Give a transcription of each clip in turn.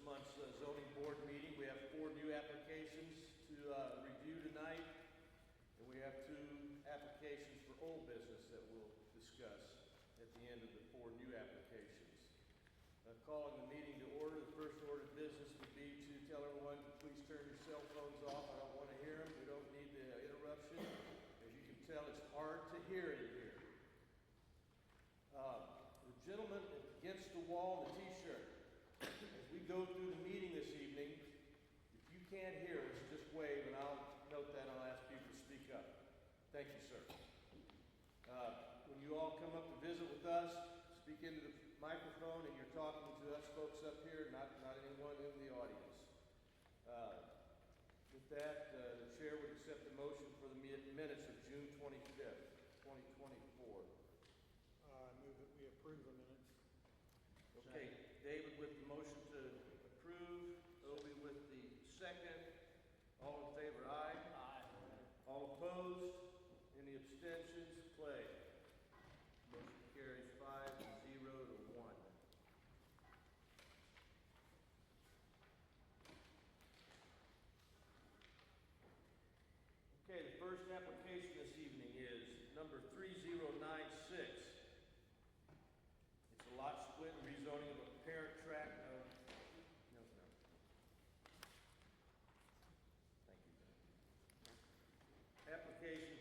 this month's zoning board meeting. We have 4 new applications to review tonight, and we have 2 applications for old business that we'll discuss at the end of the 4 new applications. Calling the meeting to order, the first order of business would be to tell everyone to please turn your cell phones off. I don't want to hear them. We don't need the interruption. As you can tell, it's hard to hear in here. The gentleman against the wall in the t-shirt, as we go through the meeting this evening, if you can't hear us, just wave and I'll note that and I'll ask people to speak up. Thank you, sir. When you all come up to visit with us, speak into the microphone and you're talking to us folks up here, not anyone in the audience. With that, the chair would accept the motion for the minutes of June 25th, 2024. I move that we approve the minutes. Okay, David with the motion to approve, Obi with the second. All in favor, aye. Aye. All opposed? Any abstentions? Play. Motion carries 5-0 to 1. Okay, the first application this evening is number 3096. It's a lot split and rezoning of a parent tract. No. Thank you. Application.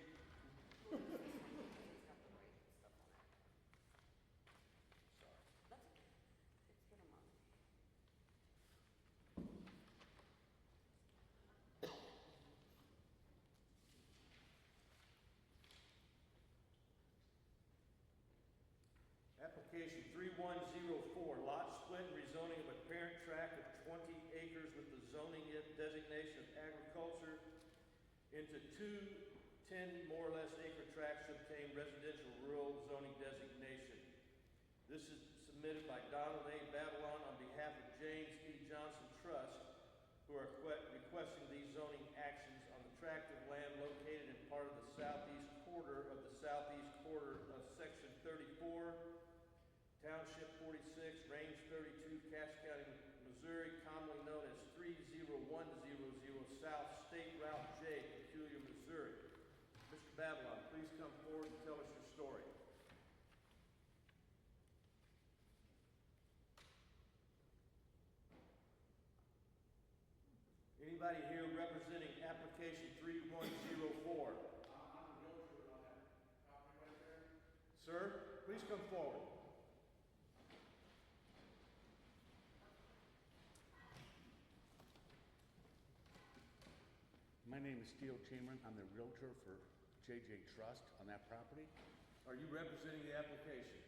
Application 3104, lot split and rezoning of a parent tract of 20 acres with the zoning designation of agriculture into 2 10 more or less acre tracts to obtain residential rural zoning designation. This is submitted by Donald A. Babylon on behalf of James E. Johnson Trust, who are requesting these zoning actions on the tract of land located in part of the southeast quarter of Section 34, Township 46, Range 32, Cache County, Missouri, commonly known as 30100 South State Route J, Peculiar, Missouri. Mr. Babylon, please come forward and tell us your story. Anybody here representing application 3104? I'm the realtor on that property right there. Sir, please come forward. My name is Theo Chamberlain. I'm the realtor for JJ Trust on that property. Are you representing the application?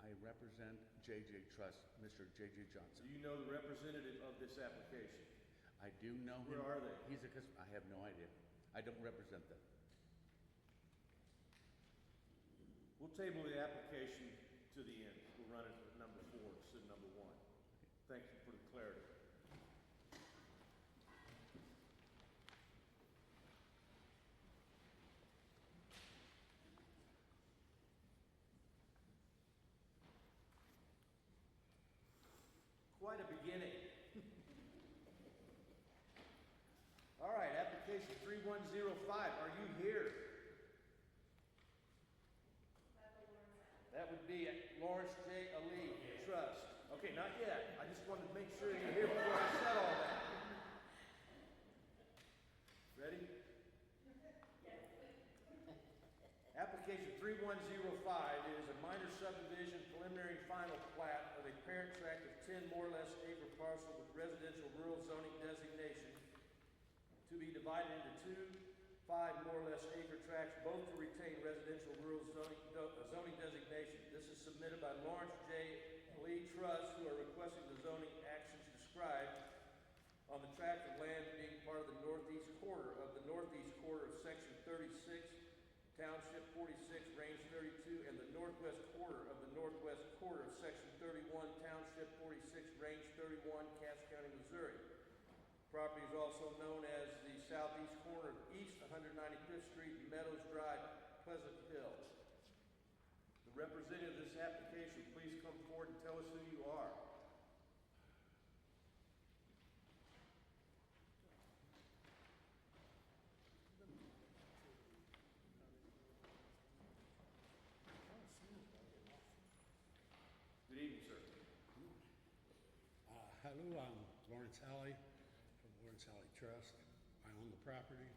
I represent JJ Trust, Mr. JJ Johnson. Do you know the representative of this application? I do know him. Where are they? He's a I have no idea. I don't represent them. We'll table the application to the end. We'll run it at number 4 instead of number 1. Thank you for the clarity. Quite a beginning. All right, application 3105. Are you here? That would be Lawrence J. Ali Trust. Okay, not yet. I just wanted to make sure you're here before I said all that. Ready? Application 3105 is a minor subdivision preliminary final plat of a parent tract of 10 more or less acre parcel with residential rural zoning designation to be divided into 2 5 more or less acre tracts, both to retain residential rural zoning designation. This is submitted by Lawrence J. Lee Trust, who are requesting the zoning actions described on the tract of land being part of the northeast quarter of Section 36, Township 46, Range 32, and the northwest quarter of Section 31, Township 46, Range 31, Cache County, Missouri. Property is also known as the southeast corner of East 195th Street, Meadows Drive, Pleasant Hill. The representative of this application, please come forward and tell us who you are. Hello, I'm Lawrence Alley from Lawrence Alley Trust. I own the property,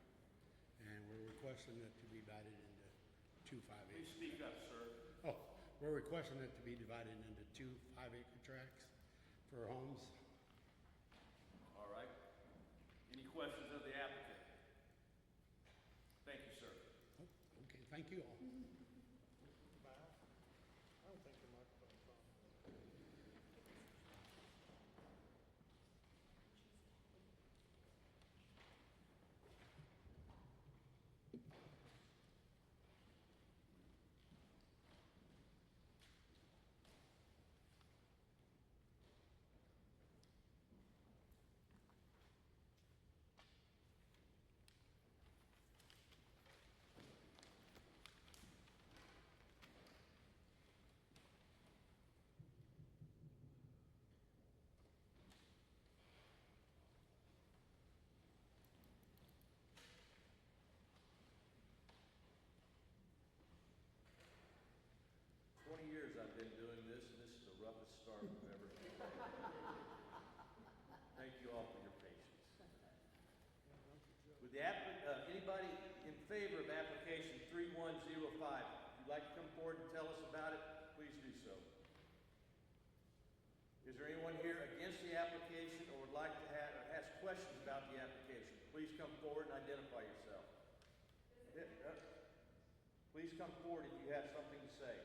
and we're requesting it to be divided into two 5-acre. Please speak up, sir. Oh, we're requesting it to be divided into two 5-acre tracts for homes. All right. Any questions of the applicant? Thank you, sir. Oh, okay, thank you all. Val? I don't think your microphone's on. 20 years I've been doing this, and this is the roughest start I've ever had. Thank you all for your patience. Would the anybody in favor of application 3105, if you'd like to come forward and tell us about it, please do so. Is there anyone here against the application or would like to ask questions about the application? Please come forward and identify yourself. Please come forward if you have something to say.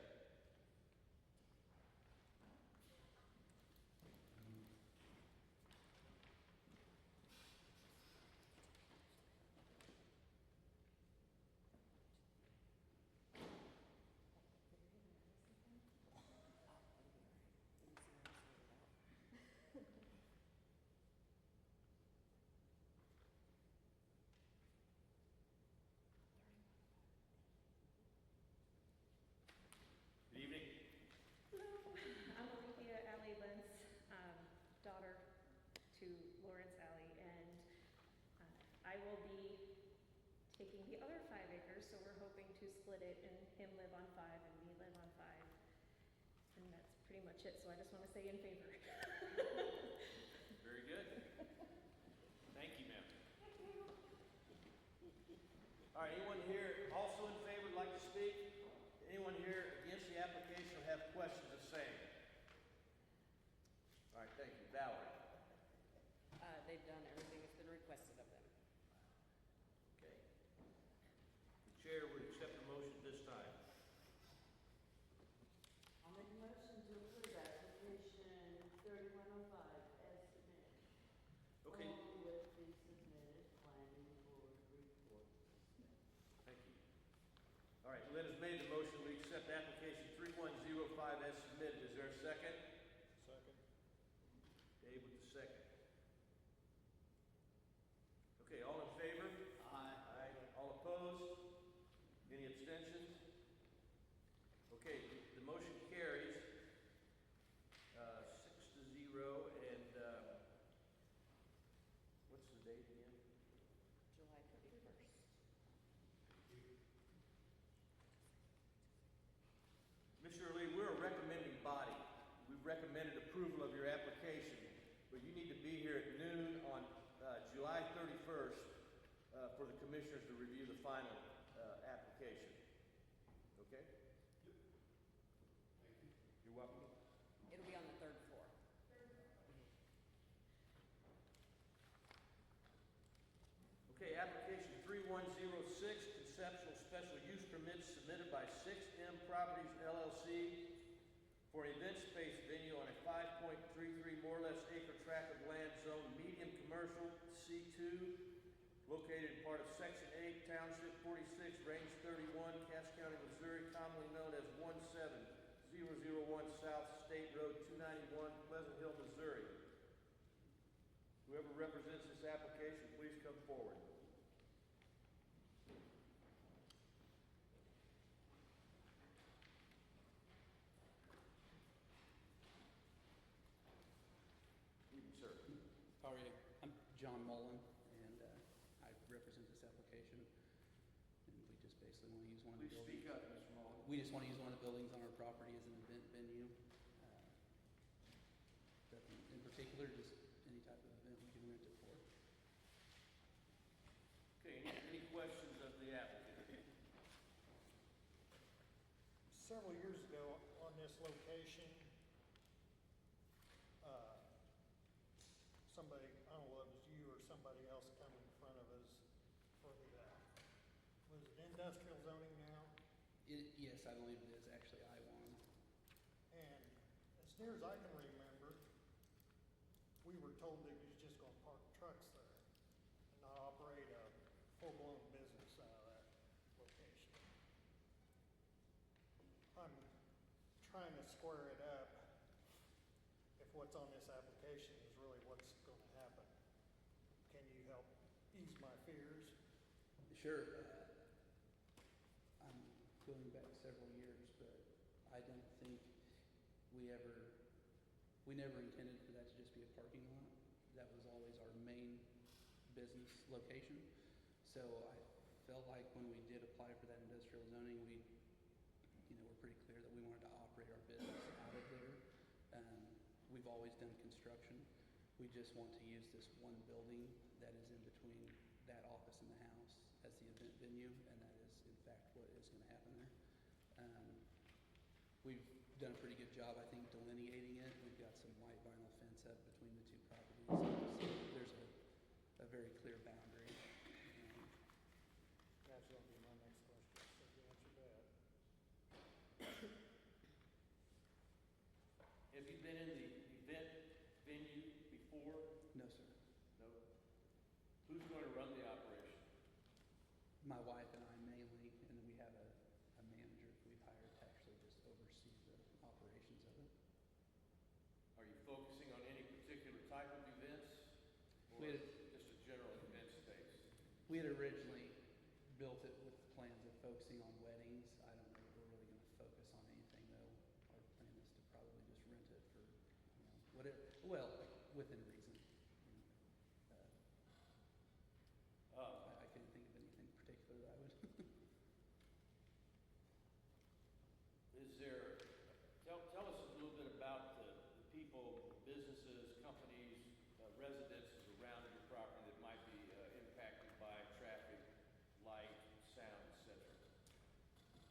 Good evening. Hello, I'm Olivia Alley Lentz, daughter to Lawrence Alley, and I will be taking the other 5 acres, so we're hoping to split it and him live on 5 and me live on 5. And that's pretty much it, so I just want to say in favor. Very good. Thank you, ma'am. All right, anyone here also in favor would like to speak? Anyone here against the application or have questions of same? All right, thank you. Valerie? They've done everything that's been requested of them. Okay. The chair would accept the motion this time. I'll make a motion to approve application 3105 as submitted. Okay, Along with the submitted planning board report. thank you. All right, Lynn has made the motion. We accept application 3105 as submitted. Is there a second? Second. Dave with the second. Okay, all in favor? Aye. Aye. All opposed? Any abstentions? Okay, the motion carries 6-0, and what's the date again? July 31st. Mr. Lee, we're a recommending body. We've recommended approval of your application, but you need to be here at noon on July 31st for the commissioners to review the final application. Okay? You're welcome. It'll be on the 3rd floor. Okay, application 3106, conceptual special use permit submitted by 6M Properties LLC for an event space venue on a 5.33 more or less acre tract of land zone medium commercial C2 located in part of Section 8, Township 46, Range 31, Cass County, Missouri, commonly known as 17001 South State Road 291, Pleasant Hill, Missouri. Whoever represents this application, please come forward. Evening, sir. How are you? I'm John Mullen, and I represent this application. And we just basically want to use one of the Please buildings. speak up, Mr. Mullen. We just want to use one of the buildings on our property as an event venue. Nothing in particular, just we can rent it for. Okay, any questions of the applicant? Several years ago on this location, somebody, I don't know whether it was you or somebody else come in front of us for the, was it industrial zoning now? Yes, I believe it is actually I-1. And as near as I can remember, we were told that you was just gonna park trucks there and not operate a full-blown business out of that location. I'm trying to square it up if what's on this application is really what's gonna happen. Can you help ease my fears? Sure. I'm going back several years, but I don't think we never intended for that to just be a parking lot. That was always our main business location. So I felt like when we did apply for that industrial zoning, we, were pretty clear that we wanted to operate our business out of there. We've always done construction. We just want to use this one building that is in between that office and the house as the event venue, and that is in fact what is going to happen there. We've done a pretty good job, I think, delineating it. We've got some white vinyl fence up between the two properties. So there's a very clear boundary. That's gonna be my next question, so you answered that. Have you been in the event venue before? No, sir. No. Who's going to run the operation? My wife and I mainly, and then we have a manager we've hired to actually just oversee the operations of it. Are you focusing on any particular type of events? Or We had- just a general event space? We had originally built it with plans of focusing on weddings. I don't know if we're really going to focus on anything though. Our plan is to probably just rent it for, whatever, well, within reason. I couldn't think of anything particular that I would. Is there, tell us a little bit about the people, businesses, companies, residences around your property that might be impacted by traffic, light, sound, etc.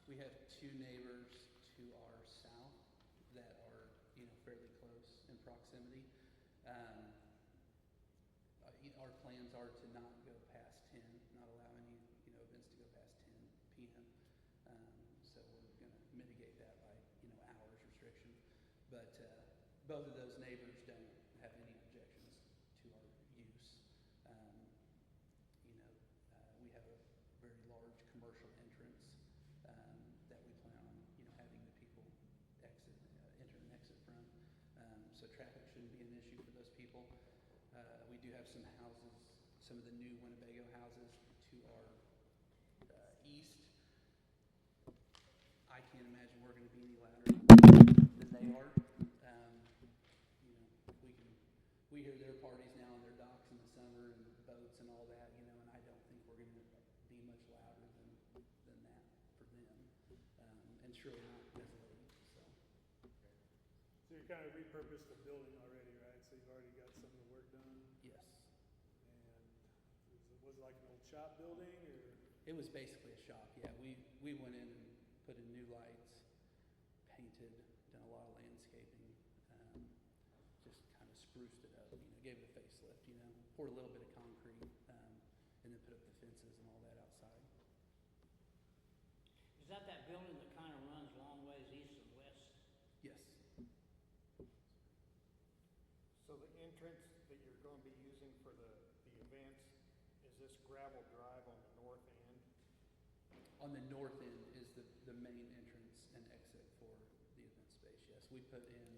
We have two neighbors to our south that are, fairly close in proximity. Our plans are to not go past 10, not allow any, events to go past 10 p.m. So we're going to mitigate that by, hours restriction. But both of those neighbors don't have any objections to our use. We have a very large commercial entrance that we plan on, having the people enter and exit from. So traffic shouldn't be an issue for those people. We do have some houses, some of the new Winnebago houses to our east. I can't imagine we're going to be any louder than they are. We hear their parties now on their docks in the summer and boats and all that, and I don't think we're going to be much louder than that for them, and surely not visiting. So you kind of repurposed the building already, right? So you've already got some of the work done? Yes. And was it like an old shop building or? It was basically a shop, yeah. We went in and put in new lights, painted, done a lot of landscaping, just kind of spruced it up, gave it a facelift, poured a little bit of concrete, and then put up the fences and all that outside. Is that building that kind of runs long ways east and west? Yes. So the entrance that you're gonna be using for the events, is this gravel drive on the north end? On the north end is the main entrance and exit for the event space, yes. We put in,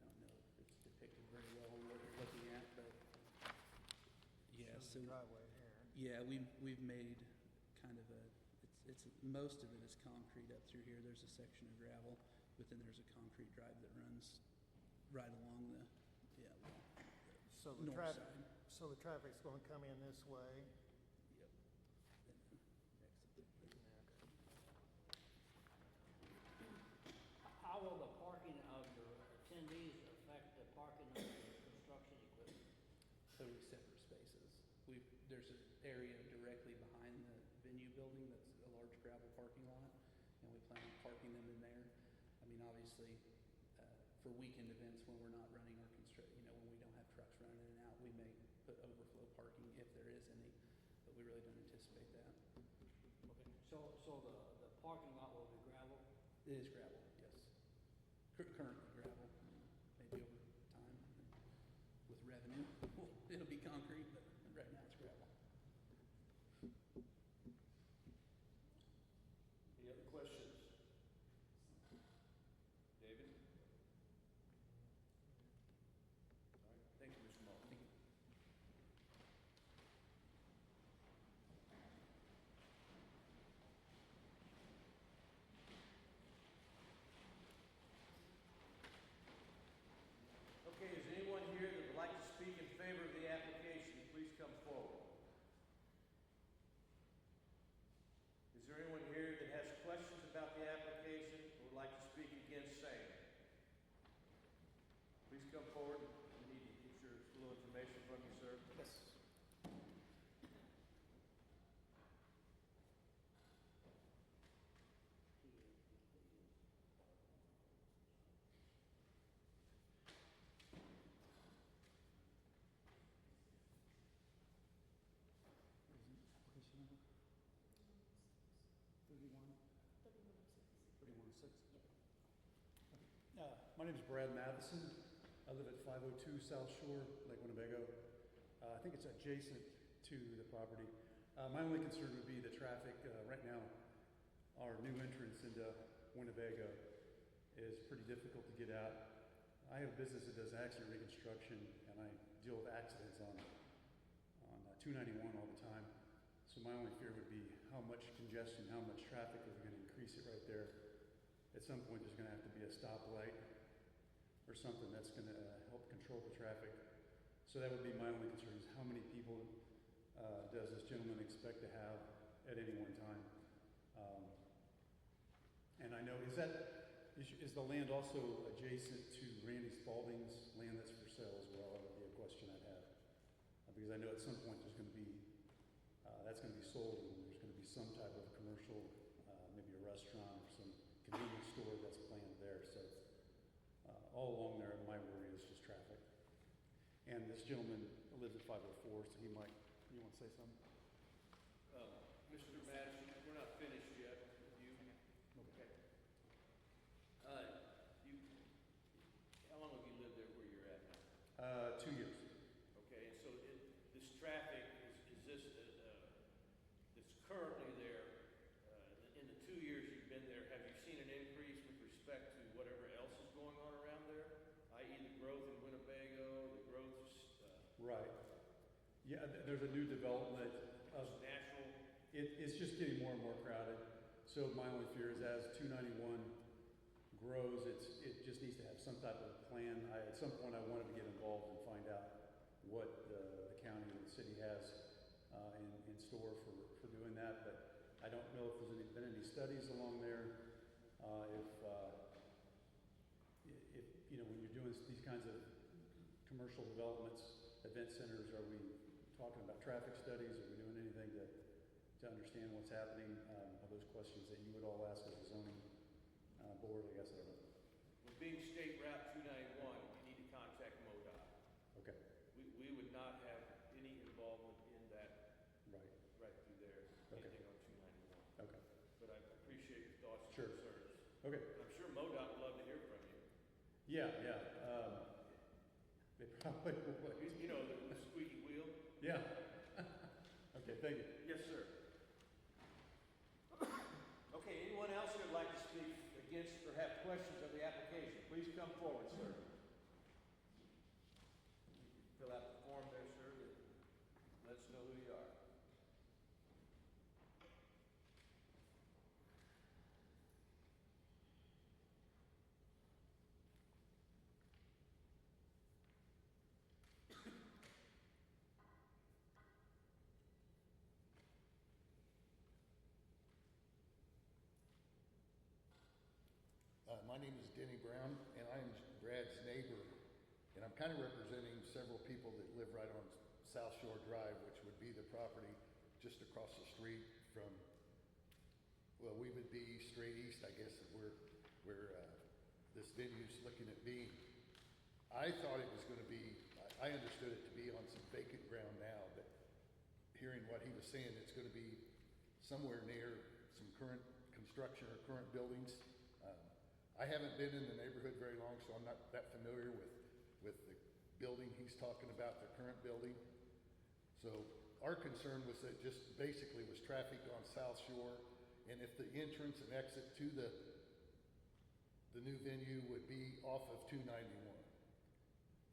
I don't know if it's depicted very well on what you're looking at, but yeah, So the driveway here. yeah, we've made kind of it's most of it is concrete up through here. There's a section of gravel, but then there's a concrete drive that runs right along the So the north traffic, side. so the traffic's gonna come in this way? Yep. And then exit. How will the parking of your attendees affect the parking of the construction equipment? totally separate spaces. There's an area directly behind the venue building that's a large gravel parking lot, and we plan on parking them in there. I mean, obviously, for weekend events when we're not running our when we don't have trucks running in and out, we may put overflow parking if there is any, but we really don't anticipate that. Okay, so the parking lot will be gravel? It is gravel, yes. Currently gravel, maybe over time, with revenue, it'll be concrete, but right now it's gravel. Any other questions? David? All right, thank you, Mr. Mullin. Thank you. Okay, is anyone here that would like to speak in favor of the application? Please come forward. Is there anyone here that has questions about the application or would like to speak against same? Please come forward. We need to get your little information from you, sir. Yes. Application number? 3106. My name is Brad Matheson. I live at 502 South Shore, Lake Winnebago. I think it's adjacent to the property. My only concern would be the traffic. Right now, our new entrance into Winnebago is pretty difficult to get out. I have a business that does accident reconstruction, and I deal with accidents on 291 all the time. So my only fear would be how much congestion, how much traffic are we going to increase it right there. At some point, there's going to have to be a stoplight or something that's going to help control the traffic. So that would be my only concern, is how many people does this gentleman expect to have at any one time? And I know, is the land also adjacent to Randy Spalding's land that's for sale as well? That would be a question I'd have. Because I know at some point there's going to be, that's going to be sold, and there's going to be some type of commercial, maybe a restaurant or some convenience store that's planned there. So all along there, my worry is just traffic. And this gentleman lives at 504, so you want to say something? Mr. Madison, we're not finished yet with you. Okay. How long have you lived there where you're at now? 2 years. Okay, and so this traffic, is this, that's currently there, in the 2 years you've been there, have you seen an increase with respect to whatever else is going on around there? I.e. the growth in Winnebago, the growth, Right. Yeah, there's a new development of natural. It's just getting more and more crowded. So my only fear is as 291 grows, it just needs to have some type of plan. At some point I wanted to get involved and find out what the county and the city has in store for doing that. But I don't know if there's been any studies along there. If when you're doing these kinds of commercial developments, event centers, are we talking about traffic studies? Are we doing anything to understand what's happening? Are those questions that you would all ask as a zoning board? I guess I don't know. Well, being State Route 291, you need to contact MoDOT. Okay. We would not have any involvement in that Right through there, Okay. anything on 291. Okay. But I appreciate your thoughts and Sure. concerns. Okay. I'm sure MoDOT would love to hear from you. Yeah. They probably would. You know, the squeaky wheel? Yeah. Okay, thank you. Yes, sir. Okay, anyone else who would like to speak against or have questions of the application, please come forward, sir. Fill out the form there, sir, that lets us know who you are. My name is Denny Brown, and I'm Brad's neighbor, and I'm kind of representing several people that live right on South Shore Drive, which would be the property just across the street from, well, we would be straight east, I guess, of where this venue's looking at being. I thought it was gonna be, I understood it to be on some vacant ground now, but hearing what he was saying, it's gonna be somewhere near some current construction or current buildings. I haven't been in the neighborhood very long, so I'm not that familiar with the building he's talking about, the current building. So our concern was that just basically was traffic on South Shore, and if the entrance and exit to the new venue would be off of 291.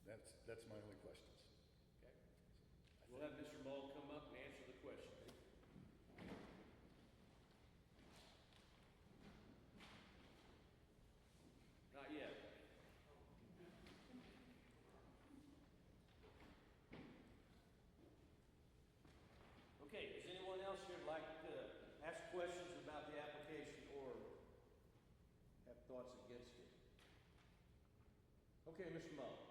That's my only questions. Okay. We'll have Mr. Mull come up and answer the question. Not yet. Okay, is anyone else here like to ask questions about the application or have thoughts against it? Okay, Mr. Mull.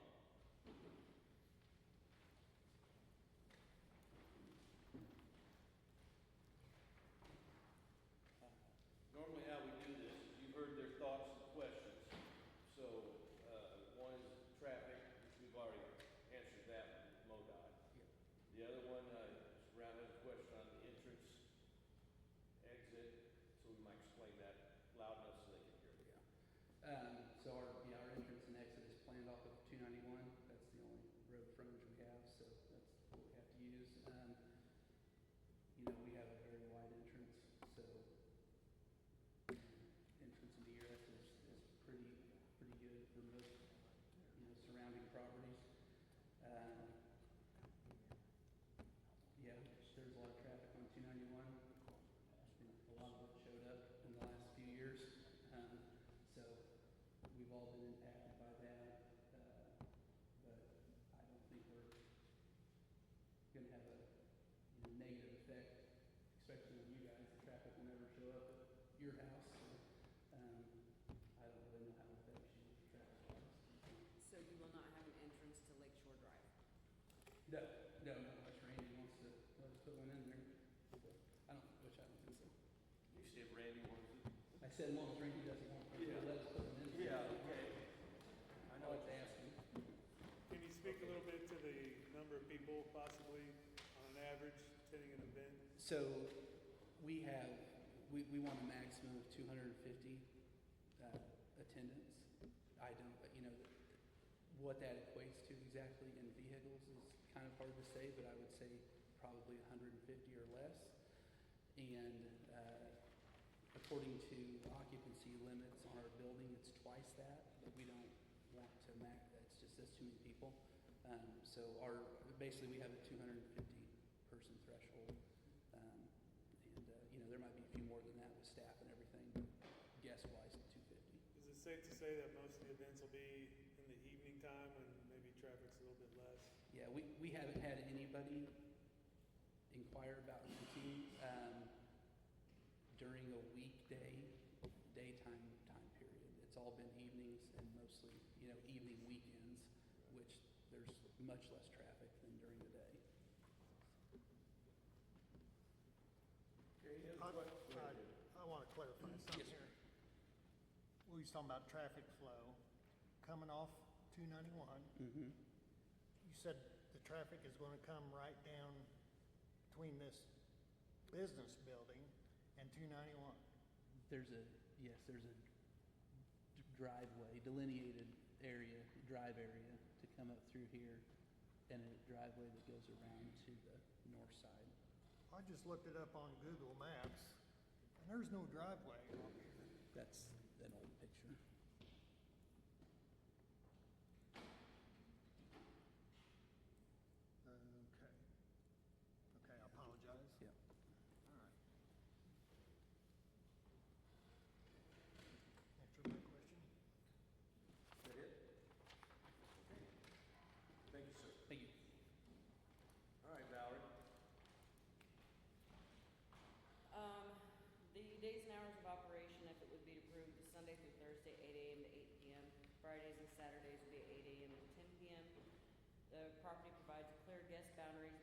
Normally how we do this is you've heard their thoughts and questions. So, one is traffic, which we've already answered that with MoDOT. The other one, Mr. Brown has a question on the entrance, exit, so we might explain that loud enough so they can hear it. So our entrance and exit is planned off of 291. That's the only road frontage we have, so that's what we have to use. We have a very wide entrance, so entrance and egress is pretty good for most, surrounding properties. There's a lot of traffic on 291. A lot of it showed up in the last few years. So we've all been impacted by that. But I don't think we're going to have a negative effect, especially on you guys. The traffic will never show up at your house. So, I don't really know how it affects you traffic-wise. So you will not have an entrance to Lakeshore Drive? No, unless Randy wants to let us put one in there. So, I don't think so. You see if Randy wants it? I said, as long as Randy doesn't want to let us put one in there. Yeah, okay. I know what to ask him. Can you speak a little bit to the number of people possibly on an average attending an event? So we want a maximum of 250 attendance. I don't, what that equates to exactly in vehicles is kind of hard to say, but I would say probably 150 or less. And according to occupancy limits on our building, it's twice that, but we don't want to max, that's too many people. So basically we have a 250 person threshold. There might be a few more than that with staff and everything, but guess-wise, 250. Is it safe to say that most of the events will be in the evening time when maybe traffic's a little bit less? Yeah, we haven't had anybody inquire about renting during a weekday, daytime time period. It's all been evenings and mostly, evening weekends, which there's much less traffic than during the day. Okay, any other questions? I want to clarify something Yes, sir. here. We was talking about traffic flow coming off 291. Mm-hmm. You said the traffic is going to come right down between this business building and 291. There's a driveway, delineated area, drive area to come up through here, and a driveway that goes around to the north side. I just looked it up on Google Maps, and there's no driveway on here. That's an old picture. Okay, I apologize. Yeah. All right. Answer my question? Is that it? Okay. Thank you, sir. Thank you. All right, Valerie. The days and hours of operation, if it would be approved, is Sunday through Thursday, 8 a.m. to 8 p.m. Fridays and Saturdays would be 8 a.m. to 10 p.m. The property provides clear guest boundaries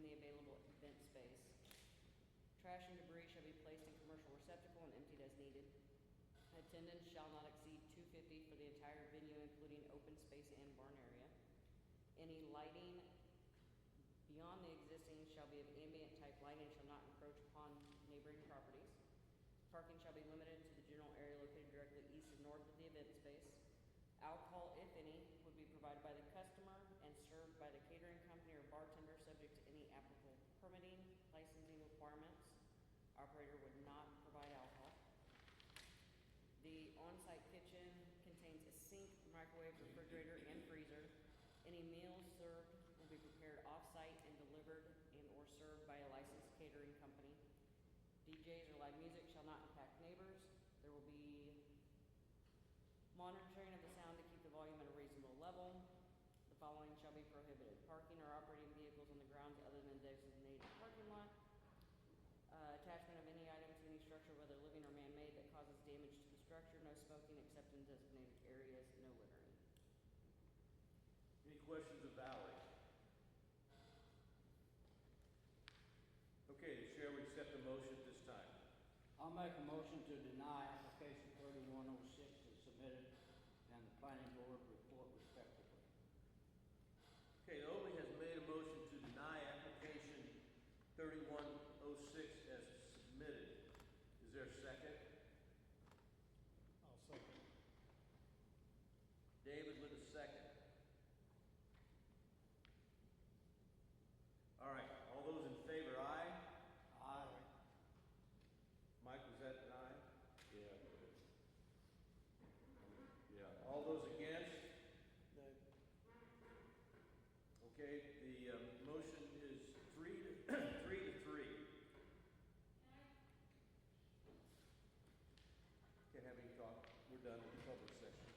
within the available event space. Trash and debris shall be placed in commercial receptacle and emptied as needed. Attendance shall not exceed 250 for the entire venue, including open space and barn area. Any lighting beyond the existing shall be of ambient type lighting and shall not encroach upon neighboring properties. Parking shall be limited to the general area located directly east and north of the event space. Alcohol, if any, would be provided by the customer and served by the catering company or bartender, subject to any applicable permitting, licensing requirements. Operator would not provide alcohol. The on-site kitchen contains a sink, microwave, refrigerator, and freezer. Any meals served will be prepared off-site and delivered and or served by a licensed catering company. DJs or live music shall not impact neighbors. There will be monitoring of the sound to keep the volume at a reasonable level. The following shall be prohibited: parking or operating vehicles on the grounds other than designated parking lot. Attachment of any item to any structure, whether living or man-made, that causes damage to the structure. No smoking except in designated areas. No littering. Any questions of Valerie? Okay, the chair will accept the motion at this time. I'll make a motion to deny application 3106 as submitted and the planning board report respectively. Okay, Obi has made a motion to deny application 3106 as submitted. Is there a second? I'll second. David with a second. All right, all those in favor, aye? Aye. Mike, was that an aye? Yeah. Yeah. All those against? Nay. Okay, the motion is 3-3. Can't have any talk. We're done with the public session.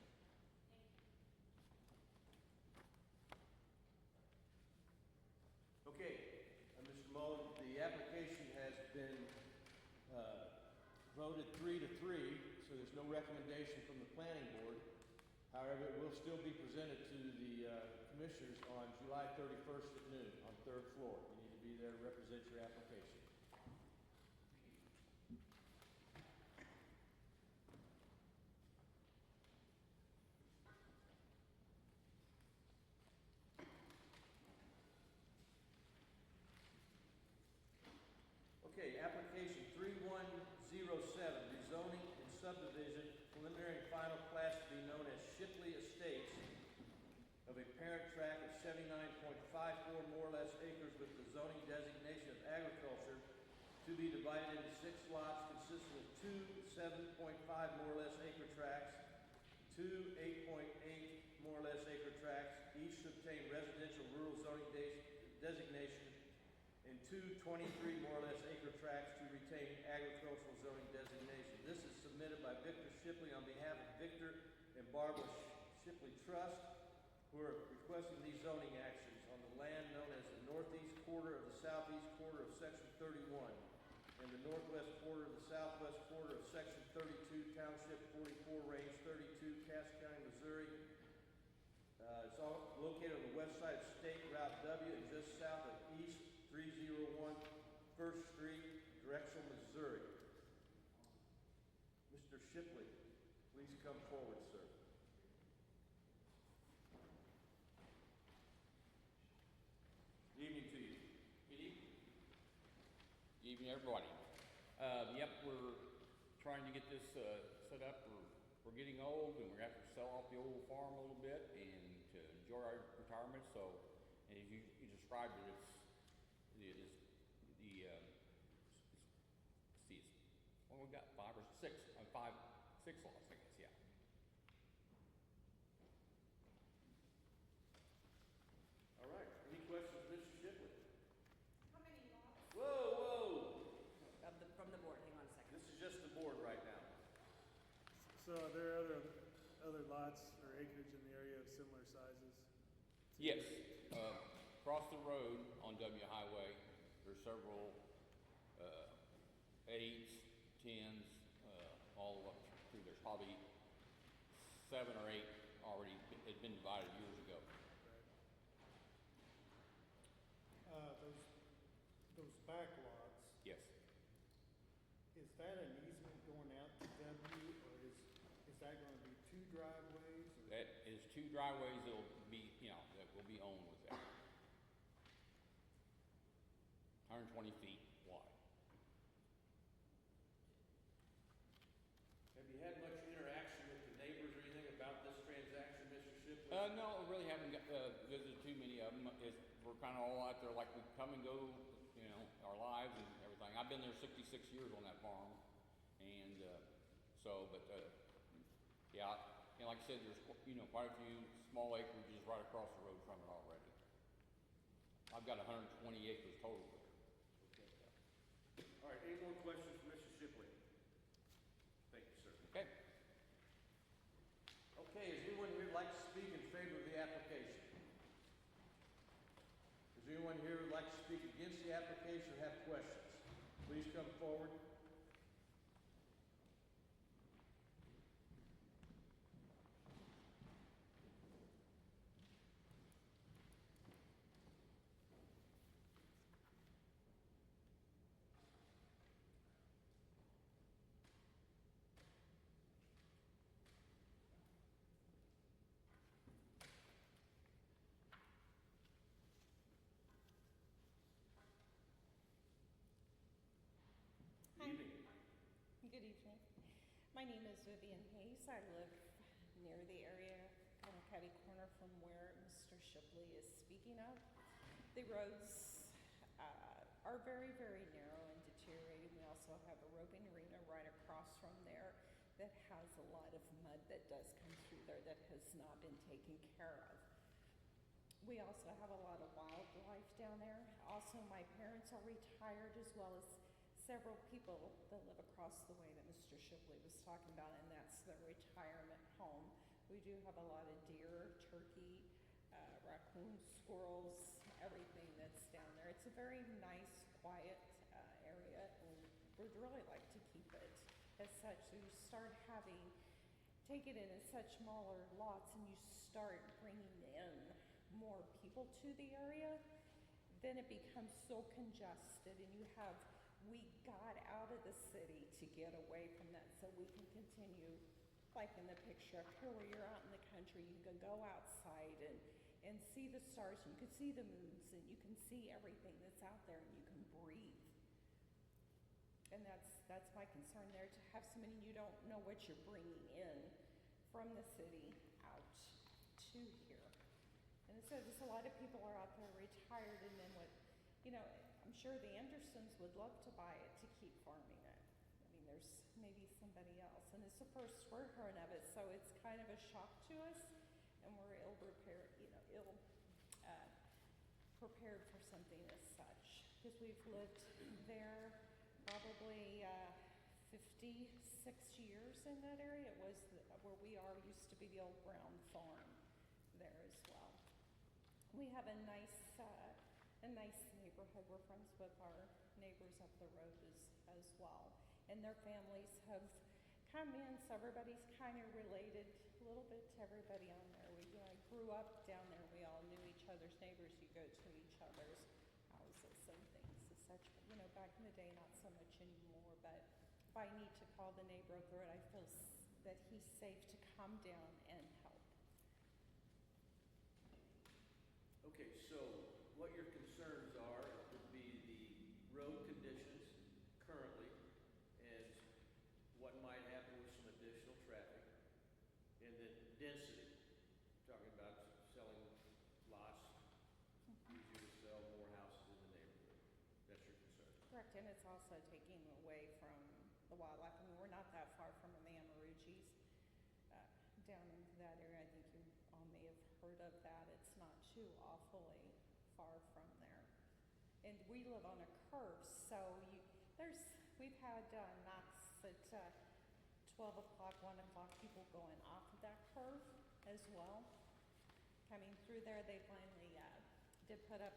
Okay, Mr. Mullen, the application has been voted 3-3, so there's no recommendation from the planning board. However, it will still be presented to the commissioners on July 31st at noon on 3rd floor. You need to be there to represent your application. Okay, application 3107, rezoning and subdivision, preliminary and final plat to be known as Shipley Estates of a parent tract of 79.54 more or less acres with the zoning designation of agriculture to be divided into 6 lots consisting of 2 7.5 more or less acre tracts, 2 8.8 more or less acre tracts, each to obtain residential rural zoning designation, and 2 23 more or less acre tracts to retain agricultural zoning designation. This is submitted by Victor Shipley on behalf of Victor and Barbara Shipley Trust, who are requesting these zoning actions on the land known as the northeast quarter of the southeast quarter of Section 31 and the northwest quarter of the southwest quarter of Section 32, Township 44, Range 32, Cass County, Missouri. It's all located on the west side of State Route W and just south of East 301 First Street, Drexel, Missouri. Mr. Shipley, please come forward, sir. Good evening to you. Good evening. Good evening, everybody. Yep, we're trying to get this set up. We're getting old, and we're going to have to sell off the old farm a little bit and to enjoy our retirement. So, and as you described it, we've got 5 or 6 lots, I guess, yeah. All right. Any questions, Mr. Shipley? How many lots? Whoa! From the board, hang on a second. This is just the board right now. So are there other lots or acreage in the area of similar sizes? Yes, across the road on W Highway, there's several 8s, 10s, all up through. There's probably 7 or 8 already had been divided years ago. Those back lots, Yes. is that an easement going out to W, or is that gonna be two driveways? Or That is 2 driveways that'll be, that will be owned with that. 120 feet wide. Have you had much interaction with the neighbors or anything about this transaction, Mr. Shipley? No, I really haven't visited too many of them. We're kind of all out there like we come and go, our lives and everything. I've been there 66 years on that farm. And yeah, and like I said, there's, quite a few small acreages right across the road from it already. I've got 120 acres total there. All right, any more questions for Mr. Shipley? Thank you, sir. Okay. Okay, is anyone here who'd like to speak in favor of the application? Is there anyone here who'd like to speak against the application or have questions? Please come forward. Good evening. My name is Vivian Hayes. I live near the area, kind of catty corner from where Mr. Shipley is speaking of. The roads are very, very narrow and deteriorating. We also have a roping arena right across from there that has a lot of mud that does come through there that has not been taken care of. We also have a lot of wildlife down there. Also, my parents are retired, as well as several people that live across the way that Mr. Shipley was talking about, and that's their retirement home. We do have a lot of deer, turkey, raccoons, squirrels, everything that's down there. It's a very nice, quiet area, and we'd really like to keep it as such. So you start take it in such smaller lots, and you start bringing in more people to the area, then it becomes so congested, and we got out of the city to get away from that so we can continue, like in the picture up here where you're out in the country, you can go outside and see the stars, and you can see the moons, and you can see everything that's out there, and you can breathe. And that's my concern there, to have so many, you don't know what you're bringing in from the city out to here. And so just a lot of people are out there retired, and then I'm sure the Andersons would love to buy it to keep farming it. I mean, there's maybe somebody else, and it's the first we're hearing of it, so it's kind of a shock to us, and we're ill-prepared for something as such, because we've lived there probably 56 years in that area. It was where we are used to be the old Brown farm there as well. We have a nice neighborhood. We're friends with our neighbors up the road as well. And their families have come in, so everybody's kind of related a little bit to everybody on there. I grew up down there. We all knew each other's neighbors. You go to each other's houses and things as such. But, back in the day, not so much anymore. But if I need to call the neighbor up the road, I feel that he's safe to come down and help. Okay, so what your concerns are would be the road conditions currently and what might happen with some additional traffic, and then density, talking about selling lots, easier to sell more houses in the neighborhood. That's your concern. Correct, and it's also taking away from the wildlife. I mean, we're not that far from the Amaruchis, down into that area. I think you all may have heard of that. It's not too awfully far from there. And we live on a curve, so we've had knocks at 12 o'clock, 1 o'clock, people going off of that curve as well. Coming through there, they finally did put up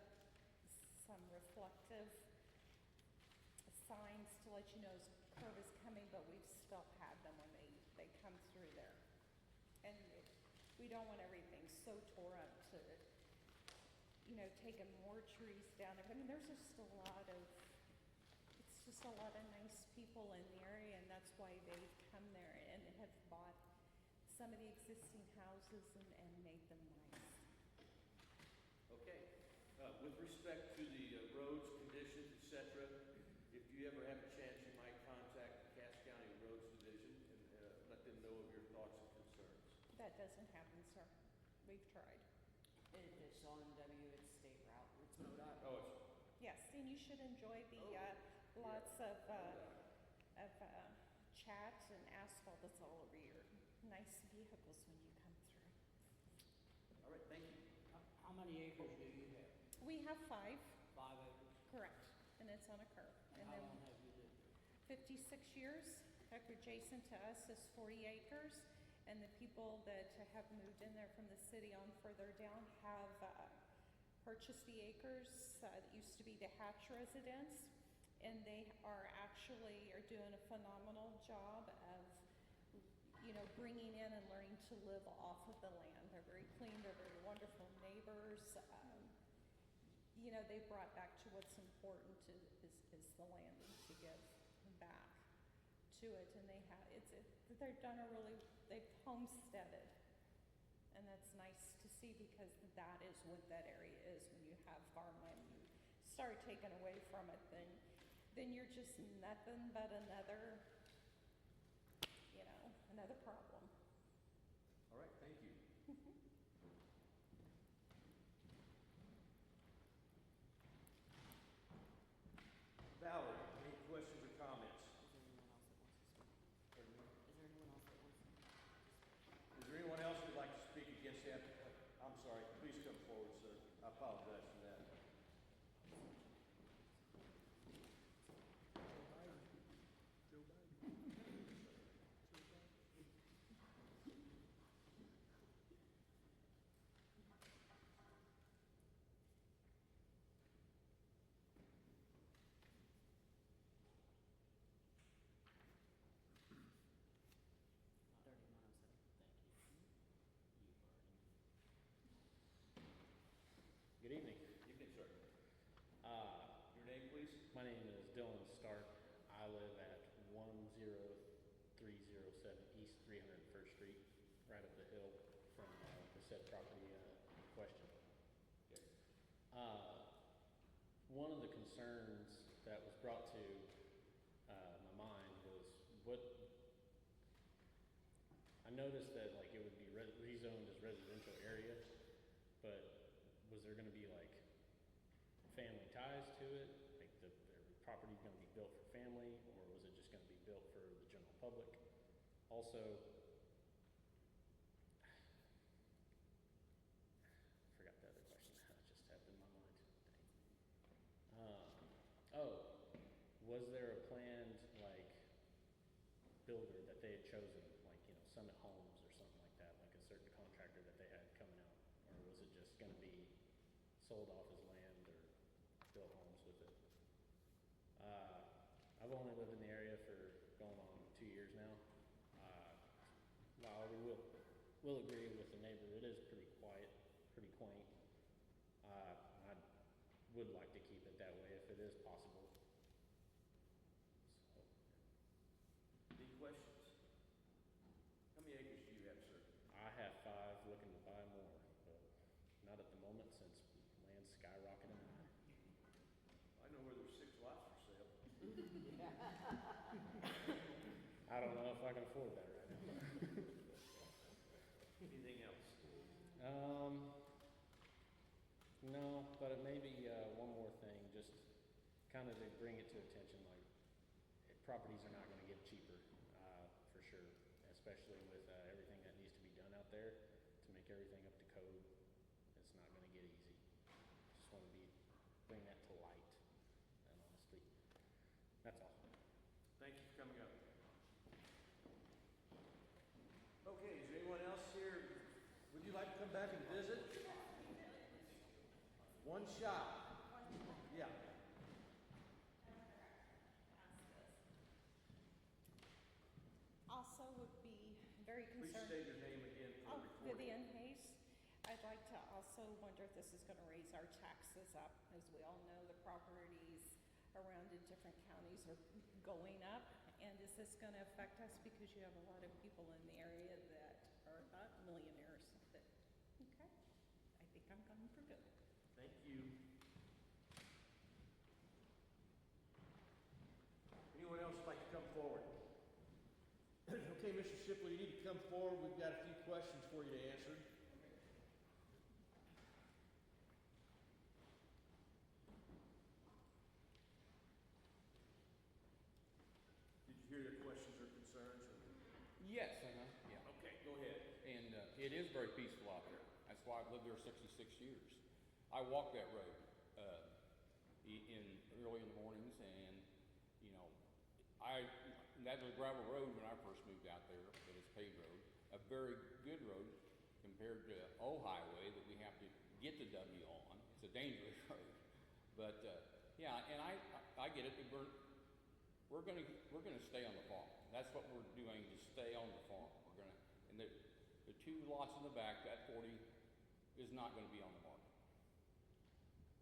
some reflective signs to let you know this curve is coming, but we've still had them when they come through there. And we don't want everything so tore up to, taking more trees down. I mean, there's just a lot of just a lot of nice people in the area, and that's why they've come there and have bought some of the existing houses and made them nice. Okay. With respect to the roads, conditions, et cetera, if you ever have a chance, you might contact the Cass County Roads Division and let them know of your thoughts and concerns. That doesn't happen, sir. We've tried. If it's on W, it's state route, it's MoDOT. Oh, it's, Yes, and you should enjoy the lots of chat and asphalt that's all over your nice vehicles when you come through. all right, thank you. How many acres do you have? We have 5, 5 acres? correct, and it's on a curve. And How then long have you lived there? 56 years. Adjacent to us is 40 acres, and the people that have moved in there from the city on further down have purchased the acres that used to be the Hatch residence, and they are doing a phenomenal job of, bringing in and learning to live off of the land. They're very clean, they're very wonderful neighbors. They brought back to what's important is the land and to give back to it, and they've done they've homesteaded, and that's nice to see, because that is what that area is. When you have farmland, you start taking away from it, then you're just nothing but another problem. All right, thank you. Valerie, any questions or comments? Is there anyone else that wants to speak? Is there anyone else who'd like to speak against the I'm sorry, please come forward, sir. I apologize for that. Good evening. Evening, sir. Your name, please? My name is Dylan Stark. I live at 10307 East 301st Street, right up the hill from the said property question. Okay. One of the concerns that was brought to my mind was I noticed that it would be rezoned as residential area, but was there going to be family ties to it? Their property's going to be built for family, or was it just going to be built for the general public? Also, I forgot the other question. It just happened in my mind. Was there a planned builder that they had chosen, Summit Homes or something like that, like a certain contractor that they had coming out, or was it just going to be sold off as land or built homes with it? I've only lived in the area for going on 2 years now. While we will agree with the neighbor, it is pretty quiet, pretty quaint. I would like to keep it that way if it is possible. So. Any questions? How many acres do you have, sir? I have 5, looking to buy more, but not at the moment since land's skyrocketing. I know where there's 6 lots for sale. I don't know if I can afford that right now. Anything else? No, but it may be one more thing, just kind of to bring it to attention, properties are not going to get cheaper, for sure, especially with everything that needs to be done out there to make everything up to code. It's not going to get easy. Just want to bring that to light, and honestly, that's all. Thank you for coming up. Okay, is there anyone else here? Would you like to come back and visit? One shot. Yeah. Also would be very Please concerned. state your name again for the recording. Vivian Hayes. I'd like to also wonder if this is going to raise our taxes up. As we all know, the properties around in different counties are going up. And is this gonna affect us because you have a lot of people in the area that are not millionaires? But, okay, I think I'm coming for good. Thank you. Anyone else like to come forward? Okay, Mr. Shipley, you need to come forward. We've got a few questions for you to answer. Did you hear their questions or concerns? Yes, yeah. Okay, go ahead. And it is very peaceful out there. That's why I've lived there 66 years. I walk that road early in the mornings, and you know, that was a gravel road when I first moved out there, but it's paved road. A very good road compared to old highway that we have to get to W on. It's a dangerous road, but yeah, and I get it. We're gonna stay on the farm. That's what we're doing, to stay on the farm. And the two lots in the back, that 40 is not gonna be on the market.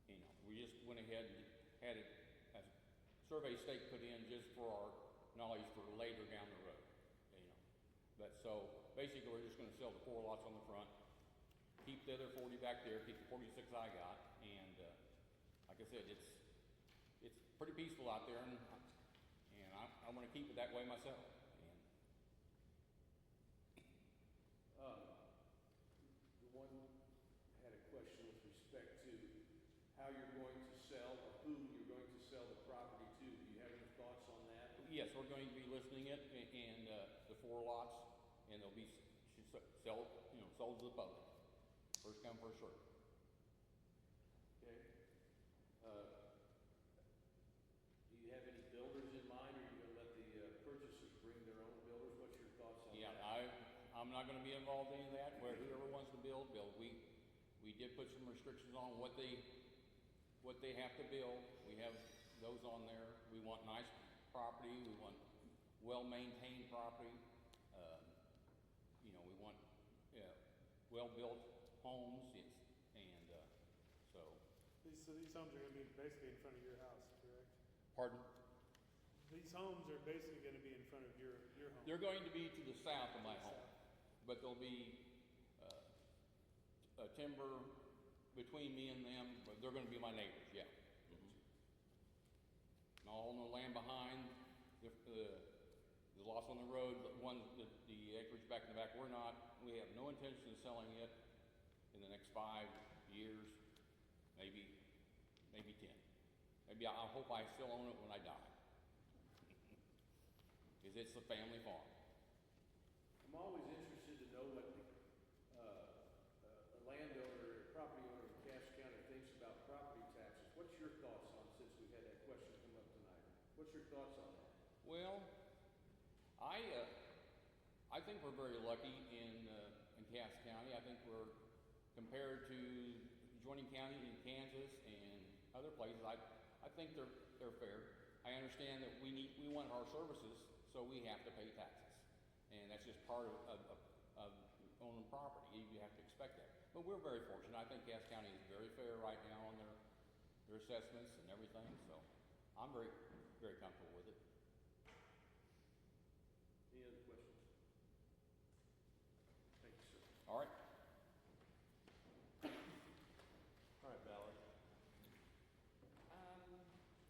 You know, we just went ahead and had it as survey stake put in just for our knowledge for later down the road. You know, but so basically we're just gonna sell the 4 lots on the front, keep the other 40 back there, keep the 46 I got, and like I said, it's pretty peaceful out there, and I want to keep it that way myself. The one had a question with respect to how you're going to sell, or who you're going to sell the property to. Do you have any thoughts on that? Yes, we're going to be listing it, and the 4 lots, and they'll be sold to the public. First come, first served. Okay. Do you have any builders in mind, or are you gonna let the purchasers bring their own builders? What's your thoughts on Yeah, that? I'm not going to be involved in any of that. Where whoever wants to build. We did put some restrictions on what they have to build. We have those on there. We want nice property. We want well-maintained property. You know, we want well-built homes. Yes, and so. So these homes are gonna be basically in front of your house, correct? Pardon? These homes are basically gonna be in front of your home. They're going to be to the south of my home, but there'll be timber between me and them. But they're going to be my neighbors, yeah. And all on the land behind, the lots on the road, the acreage back in the back, we have no intention of selling it in the next 5 years, maybe 10. Maybe I hope I still own it when I die. Because it's a family farm. I'm always interested to know what a landowner, property owner in Cass County thinks about property taxes. What's your thoughts on, since we had that question come up tonight? What's your thoughts on that? Well, I think we're very lucky in Cass County. I think we're, compared to adjoining counties in Kansas and other places, I think they're fair. I understand that we want our services, so we have to pay taxes, and that's just part of owning property. You have to expect that. But we're very fortunate. I think Cass County is very fair right now on their assessments and everything. So I'm very, very comfortable with it. Any other questions? Thank you, sir. All right. All right, Valerie.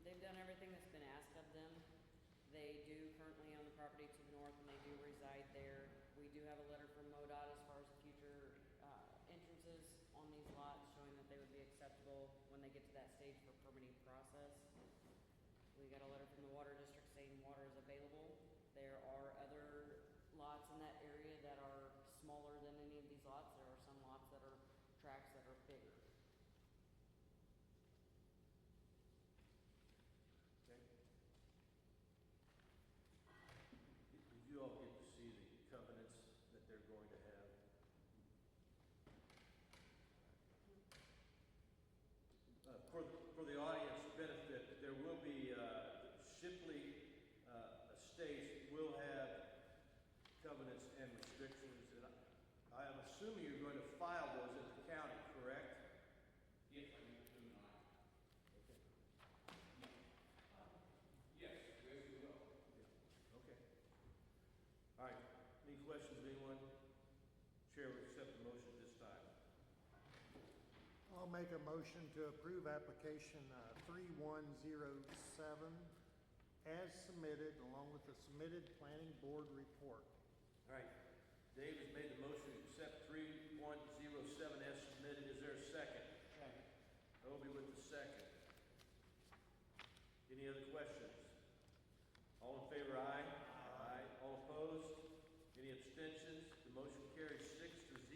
They've done everything that's been asked of them. They do currently own the property to the north, and they do reside there. We do have a letter from MoDOT as far as the future entrances on these lots, showing that they would be acceptable when they get to that stage for permitting process. We got a letter from the Water District saying water is available. There are other lots in that area that are smaller than any of these lots. There are some lots that are tracts that are bigger. Did you all get to see the covenants that they're going to have? For the audience benefit, there will be, Shipley Estates will have covenants and restrictions, and I am assuming you're going to file those at the county, correct? Yes, I need to. Okay. I'll make a motion to approve application 3107 as submitted, along with the submitted planning board report. All right, Dave has made the motion to accept 3107 as submitted. Is there a second? Second. Obi with the second. Any other questions? All in favor, aye? Aye. All opposed? Any abstentions? The motion carries 6-0.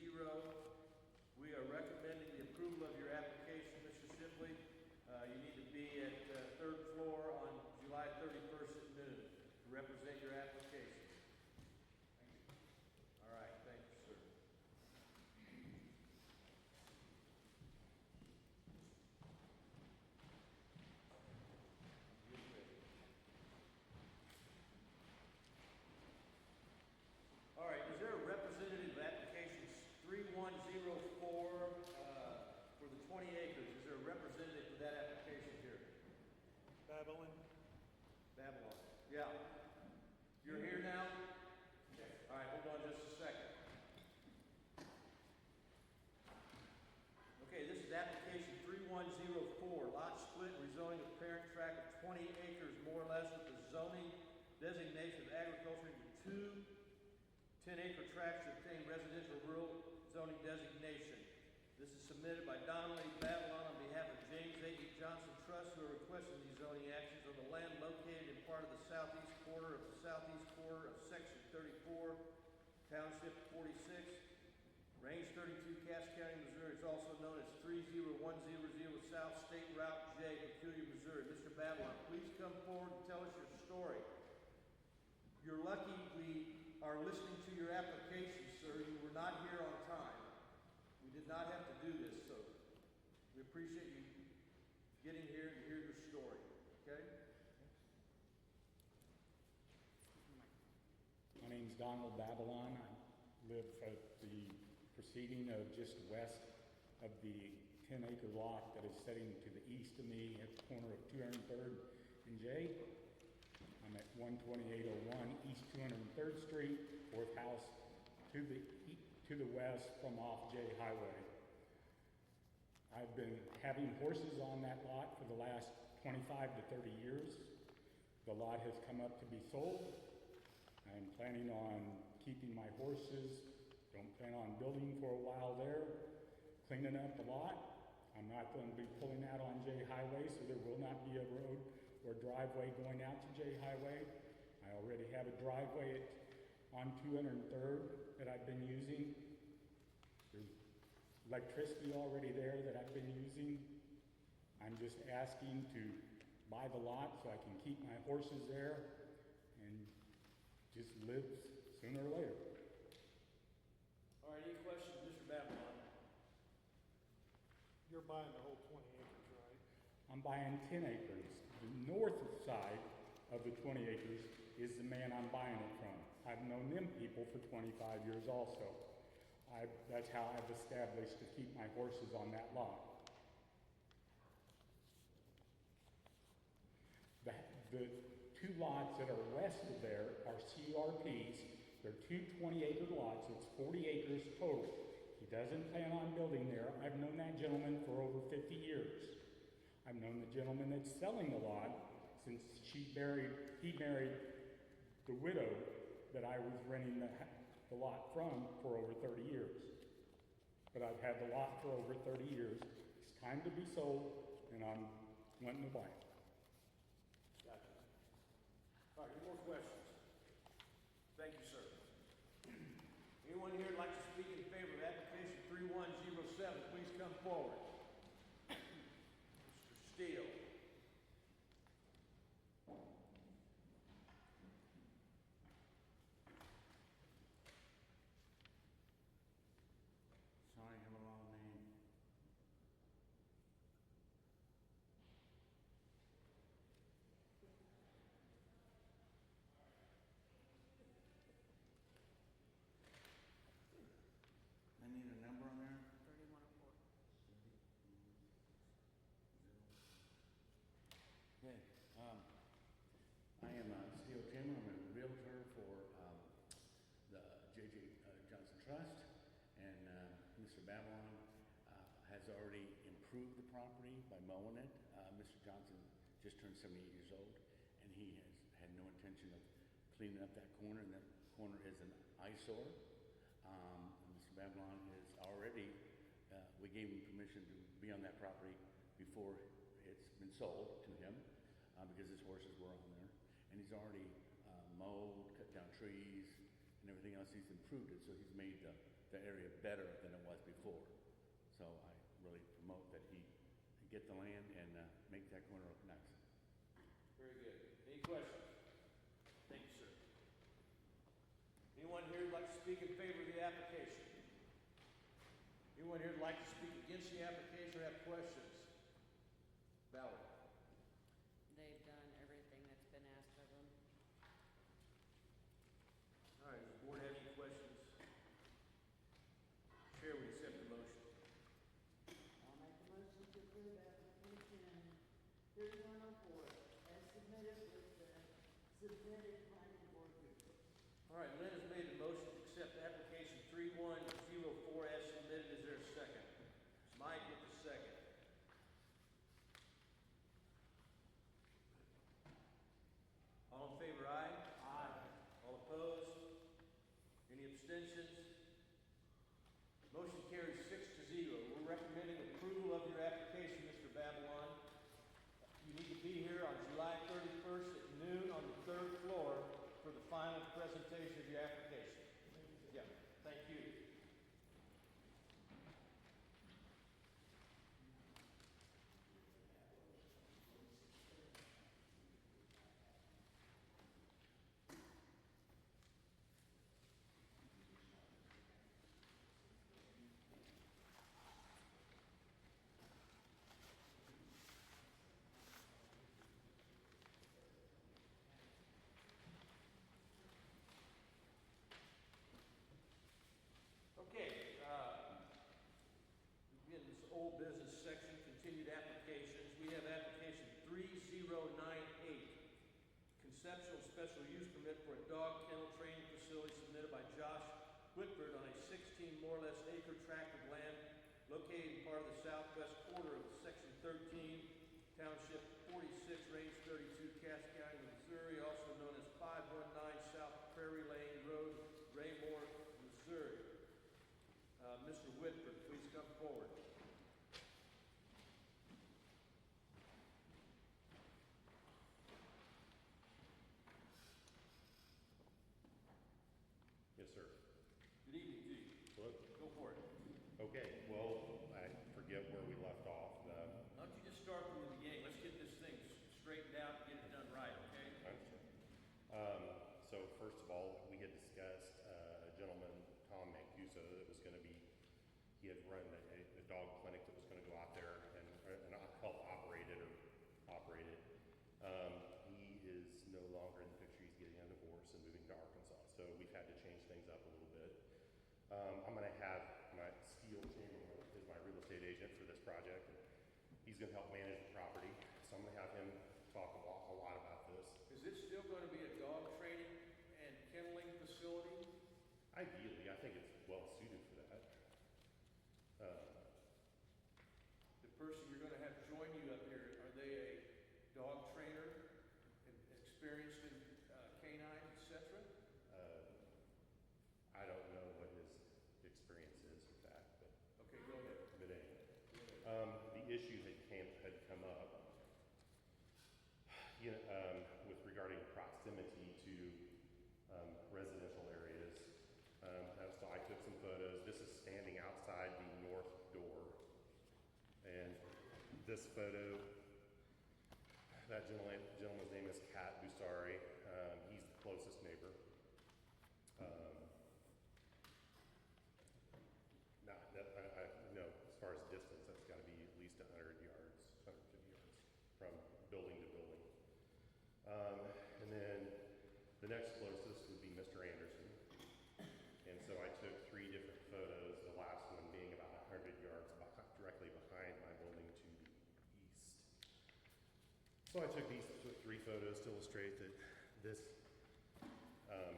We are recommending the approval of your application, Mr. Shipley. You need to be at third floor on July 31st at noon to represent your application. All right, thank you, sir. All right, is there a representative of applications 3104 for the 20 acres? Is there a representative for that application here? Babylon? Babylon. Yeah. You're here now? All right, hold on just a second. Okay, this is application 3104, lot split rezoning of parent tract of 20 acres more or less with the zoning designation of agriculture into two 10-acre tracts to obtain residential rural zoning designation. This is submitted by Donnelly Babylon on behalf of James A. Johnson Trust, who are requesting these zoning actions on the land located in part of the southeast quarter of section 34, township 46, range 32, Cass County, Missouri. It's also known as 30100 South State Route J, Peculiar, Missouri. Mr. Babylon, please come forward and tell us your story. You're lucky we are listening to your application, sir. You were not here on time. We did not have to do this, so we appreciate you getting here to hear your story, okay? My name's Donald Babylon. I live at the proceeding of just west of the 10-acre lot that is sitting to the east of me at the corner of 203rd and J. I'm at 12801 East 203rd Street, fourth house to the west from off J Highway. I've been having horses on that lot for the last 25 to 30 years. The lot has come up to be sold. I'm planning on keeping my horses. Don't plan on building for a while there. Cleaning up the lot. I'm not going to be pulling out on J Highway, so there will not be a road or driveway going out to J Highway. I already have a driveway on 203rd that I've been using. There's electricity already there that I've been using. I'm just asking to buy the lot so I can keep my horses there and just live sooner or later. All right, any questions, Mr. Babylon? You're buying the whole 20 acres, right? I'm buying 10 acres. The north side of the 20 acres is the man I'm buying it from. I've known them people for 25 years also. That's how I've established to keep my horses on that lot. The two lots that are west of there are CRPs. They're two 20-acre lots. It's 40 acres total. He doesn't plan on building there. I've known that gentleman for over 50 years. I've known the gentleman that's selling the lot since he married the widow that I was renting the lot from for over 30 years. But I've had the lot for over 30 years. It's time to be sold, and I'm wanting to buy it. Gotcha. All right, any more questions? Thank you, sir. Anyone here would like to speak in favor of application 3107, please come forward. Mr. Steele. Sorry, I have a wrong name. I need a number on there. 3104. Okay, I am Steele Timmer. I'm a realtor for the J.J. Johnson Trust, and Mr. Babylon has already improve the property by mowing it. Mr. Johnson just turned 78 years old, and he has had no intention of cleaning up that corner, and that corner is an eyesore. And Mr. Babylon is already, we gave him permission to be on that property before it's been sold to him, because his horses were on there. And he's already mowed, cut down trees, and everything else. He's improved it, so he's made the area better than it was before. So I really promote that he get the land and make that corner look nice. Very good. Any questions? Thank you, sir. Anyone here who'd like to speak in favor of the application? Anyone here who'd like to speak against the application or have questions? Valerie? They've done everything that's been asked of them. All right, does the board have any questions? Chair would accept the motion. I'll make a motion to approve application 3104 as submitted with the submitted planning board report. All right, Lynn has made the motion to accept application 3104 as submitted. Is there a second? Mike with the second. All in favor, aye? Aye. All opposed? Any abstentions? Motion carries 6-0. We're recommending approval of your application, Mr. Babylon. You need to be here on July 31st at noon on the 3rd floor for the final presentation of your application. Yeah, thank you. Okay, again, this old business section, continued applications. We have application 3098, conceptual special use permit for a dog kennel training facility submitted by Josh Whitford on a 16 more or less acre tract of land located in part of the southwest quarter of Section 13, Township 46, Range 32, Cass County, Missouri, also known as 519 South Prairie Lane Road, Raymore, Missouri. Mr. Whitford, please come forward. Yes, sir. Good evening to you. Hello. Go for it. Okay, well, I forget where we left off. Why don't you just start from the beginning? Let's get this thing straightened out and get it done right, okay? I understand. So first of all, we had discussed a gentleman, Tom Mancuso, that was going to be, he had run a dog clinic that was going to go out there and help operate it or operate it. He is no longer in the picture. He's getting a divorce and moving to Arkansas. So we've had to change things up a little bit. I'm going to have my Steele Chamberlain is my real estate agent for this project. He's going to help manage the property. So I'm going to have him talk a lot about this. Is this still going to be a dog training and kenneling facility? Ideally, I think it's well suited for that. The person you're going to have join you up here, are they a dog trainer and experienced in canine, et cetera? I don't know what his experience is with that, but okay, go ahead. But anyway, the issue that had come up, with regarding proximity to residential areas. So I took some photos. This is standing outside the north door, and this photo, that gentleman's name is Kat Busari. He's the closest neighbor. As far as distance, that's got to be at least 100 yards, 150 yards from building to building. And then the next closest would be Mr. Anderson. And so I took 3 different photos, the last one being about 100 yards directly behind my building to the east. So I took these 3 photos to illustrate that this,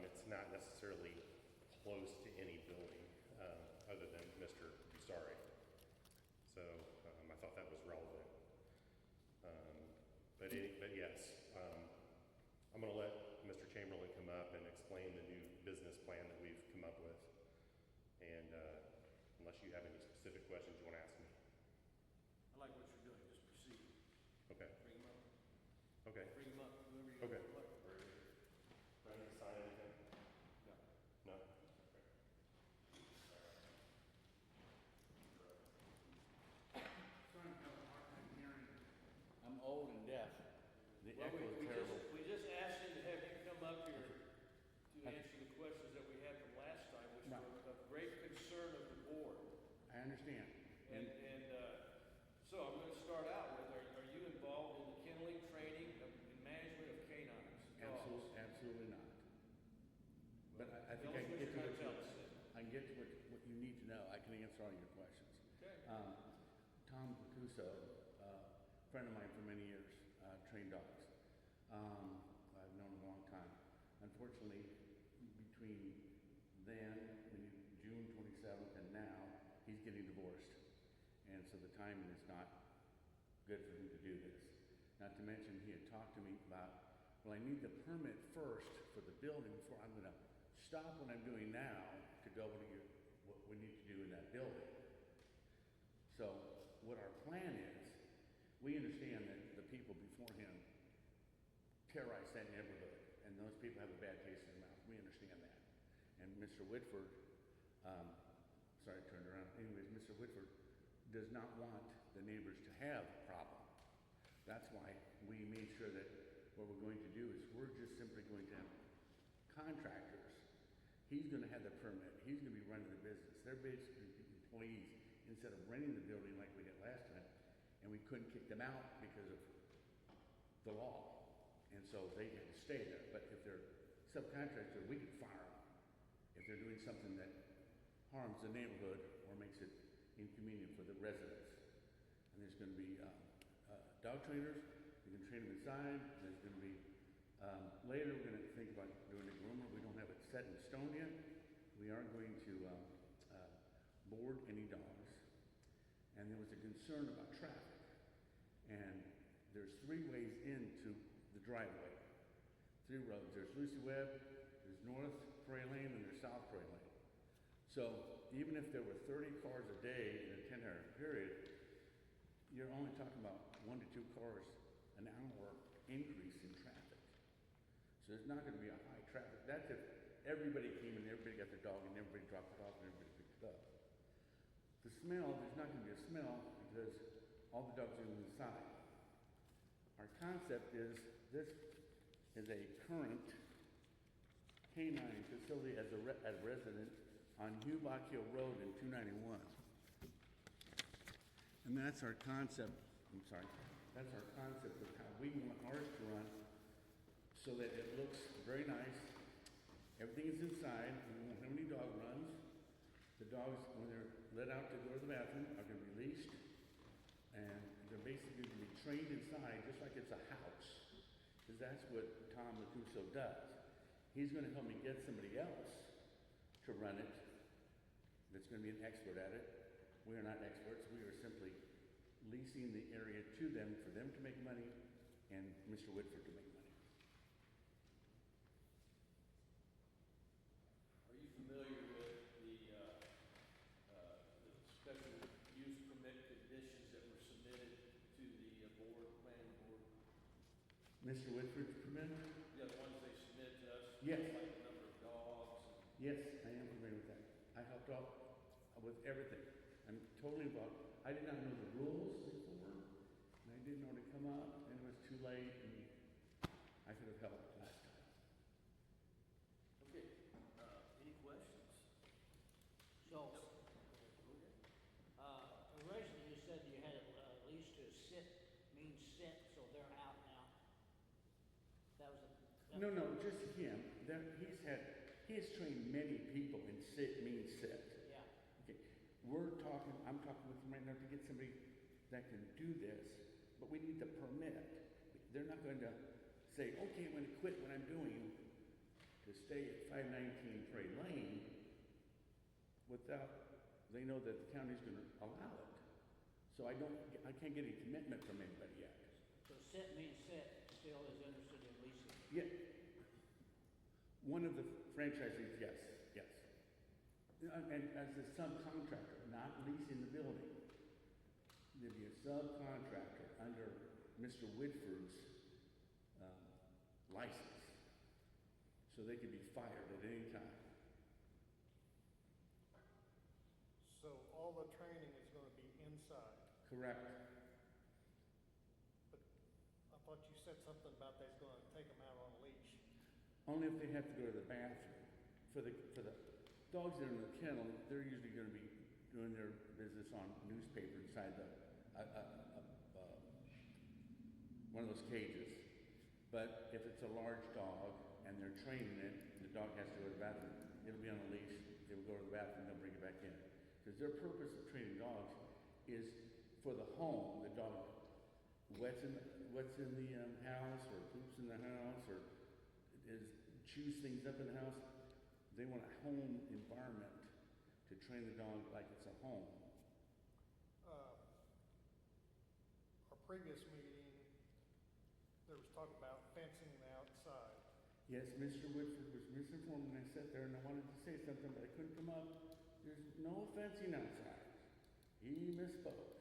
it's not necessarily close to any building other than Mr. Busari. So I thought that was but yes, I'm gonna let Mr. Chamberlain come up and explain the new business plan that we've come up with. And, unless you have any specific questions you wanna ask me. I like what you're doing, just proceed. Okay, Bring them up. okay, Bring them up, whoever you okay. want. Do I need to sign anything? No. No? I'm old and deaf. The Well, echo is terrible. we just asked him to have you come up here to answer the questions that we had from last time, which No. were of great concern of the board. I understand. And, so I'm gonna start out with, are you involved in the kenneling, training, and management of canines? dogs? Absolutely not. But I think Tell I us can what get you're to gonna tell us then. I can get to what you need to know. I can answer all your questions. Okay. Tom Cuso, friend of mine for many years, trained dogs. I've known him a long time. Unfortunately, between then, June 27th, and now, he's getting divorced. And so the timing is not good for him to do this. Not to mention, he had talked to me about, well, I need the permit first for the building before I'm gonna stop what I'm doing now to go to what we need to do in that building. So what our plan is, we understand that the people before him terrorized that neighborhood, and those people have a bad taste in their mouth. We understand that. And Mr. Whitford, sorry, I turned around. Anyways, Mr. Whitford does not want the neighbors to have a problem. That's why we made sure that what we're going to do is we're just simply going to have contractors. He's gonna have the permit. He's gonna be running the business. They're basically employees instead of renting the building like we did last time. And we couldn't kick them out because of the law. And so they had to stay there. But if they're subcontractors, we can fire them if they're doing something that harms the neighborhood or makes it inconvenient for the residents. And there's gonna be dog trainers. You can train them inside. There's gonna be, later we're gonna think about doing a groomer. We don't have it set in stone yet. We are going to board any dogs. And there was a concern about traffic. And there's 3 ways into the driveway. 3 roads. There's Lucy Webb, there's North Prairie Lane, and there's South Prairie Lane. So even if there were 30 cars a day in a 10-hour period, you're only talking about 1 to 2 cars an hour increase in traffic. So there's not gonna be a high traffic. That's if everybody came and everybody got their dog and everybody dropped it off and everybody picked it up. The smell, there's not gonna be a smell because all the dogs are inside. Our concept is, this is a current canine facility as a resident on Hugh Hill Road in 291. And that's our concept, that's our concept of how we want ours to run so that it looks very nice. Everything is inside. We won't have any dog runs. The dogs, when they're let out to go to the bathroom, are gonna be leashed. And they're basically gonna be trained inside just like it's a house. Because that's what Tom Lacuso does. He's gonna help me get somebody else to run it that's gonna be an expert at it. We are not experts. We are simply leasing the area to them for them to make money and Mr. Whitford to make money. Are you familiar with the special use permit conditions that were submitted to the planning board? Mr. Whitford's permit? Yeah, the ones they submitted to us? Yes. Like the number of dogs and... Yes, I am familiar with that. I helped out with everything. I'm totally involved. I did not know the rules before, and I didn't know to come up, and it was too late, and I could have helped last time. Okay, any questions? So, originally you said you had at least to sit, means sit, so they're out now. That was a... No, just him. He has trained many people in sit means sit. Yeah. Okay, I'm talking with him right now to get somebody that can do this, but we need the permit. They're not going to say, okay, I'm gonna quit what I'm doing to stay at 519 Prairie Lane without, they know that the county's gonna allow it. So I can't get any commitment from anybody yet. So Sit Means Sit still is interested in leasing. Yeah. One of the franchisees, yes, yes. And as a subcontractor, not leasing the building. There'd be a subcontractor under Mr. Whitford's license. So they could be fired at any time. So all the training is gonna be inside. Correct. But I thought you said something about they's gonna take them out on a leash. Only if they have to go to the bathroom. For the dogs that are in the kennel, they're usually gonna be doing their business on newspaper inside one of those cages. But if it's a large dog and they're training it, and the dog has to go to the bathroom, it'll be on a leash. They will go to the bathroom, they'll bring it back in. Because their purpose of training dogs is for the home. The dog wets in the house, or poops in the house, or chews things up in the house. They want a home environment to train the dog like it's a home. Our previous meeting, there was talk about fencing the outside. Yes, Mr. Whitford was misinformed when I sat there and I wanted to say something, but I couldn't come up. There's no fencing outside. He misspoke.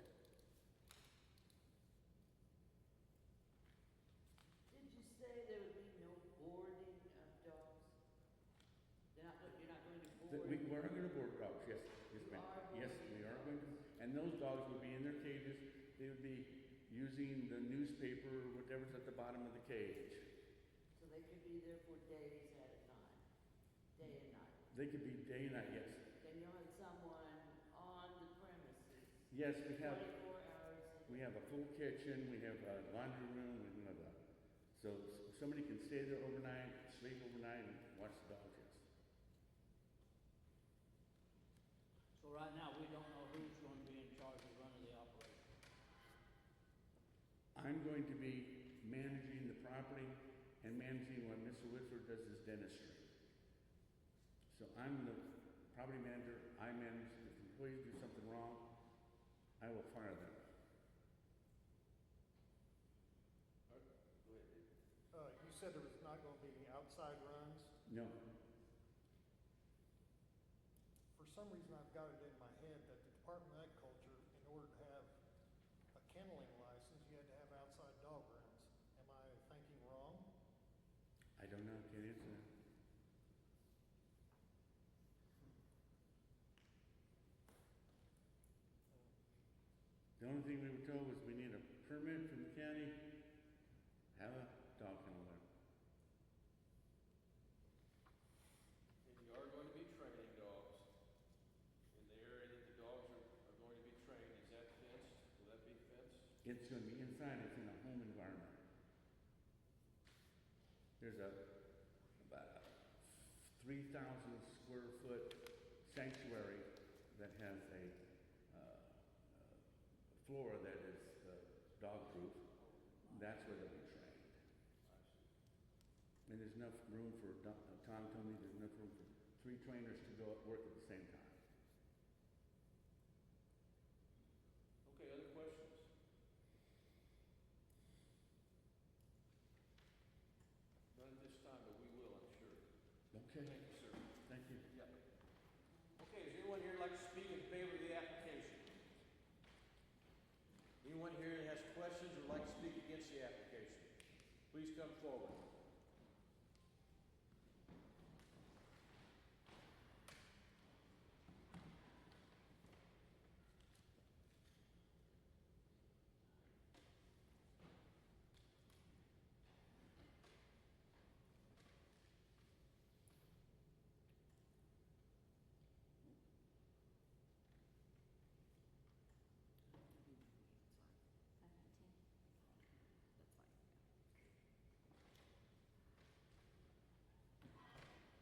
Did you say there would be no boarding of dogs? You're not going to board? We are going to board dogs, yes. Yes, ma'am. Yes, we are going to. And those dogs would be in their cages. They would be using the newspaper or whatever's at the bottom of the cage. So they could be there for days at a time, day and night? They could be day and night, yes. Then you'll have someone on the premises? Yes, we have. 24 hours a day? We have a full kitchen, we have a laundry room, we have so somebody can stay there overnight, sleep overnight, and watch the dogs, yes. So right now, we don't know who's going to be in charge of running the operation. I'm going to be managing the property and managing what Mr. Whitford does his dentistry. So I'm the property manager. I manage. If employees do something wrong, I will fire them. You said there was not gonna be any outside runs. No. For some reason, I've got it in my head that the Department of Agriculture, in order to have a kenneling license, you had to have outside dog runs. Am I thinking wrong? I don't know. Can't answer that. The only thing we were told was we need a permit from the county, have a dog kennel there. And you are going to be training dogs in the area that the dogs are going to be trained. Is that fenced? Will that be fenced? It's going to be inside. It's in a home environment. There's about a 3,000 square foot sanctuary that has a floor that is dog proof. That's where they'll be trained. And there's enough room for, Tom told me there's enough room for 3 trainers to go work at the same time. Okay, other questions? None at this time, but we will, I'm sure. Okay. Thank you, sir. Thank you. Yeah. Okay, does anyone here like to speak in favor of the application? Anyone here that has questions or would like to speak against the application? Please come forward.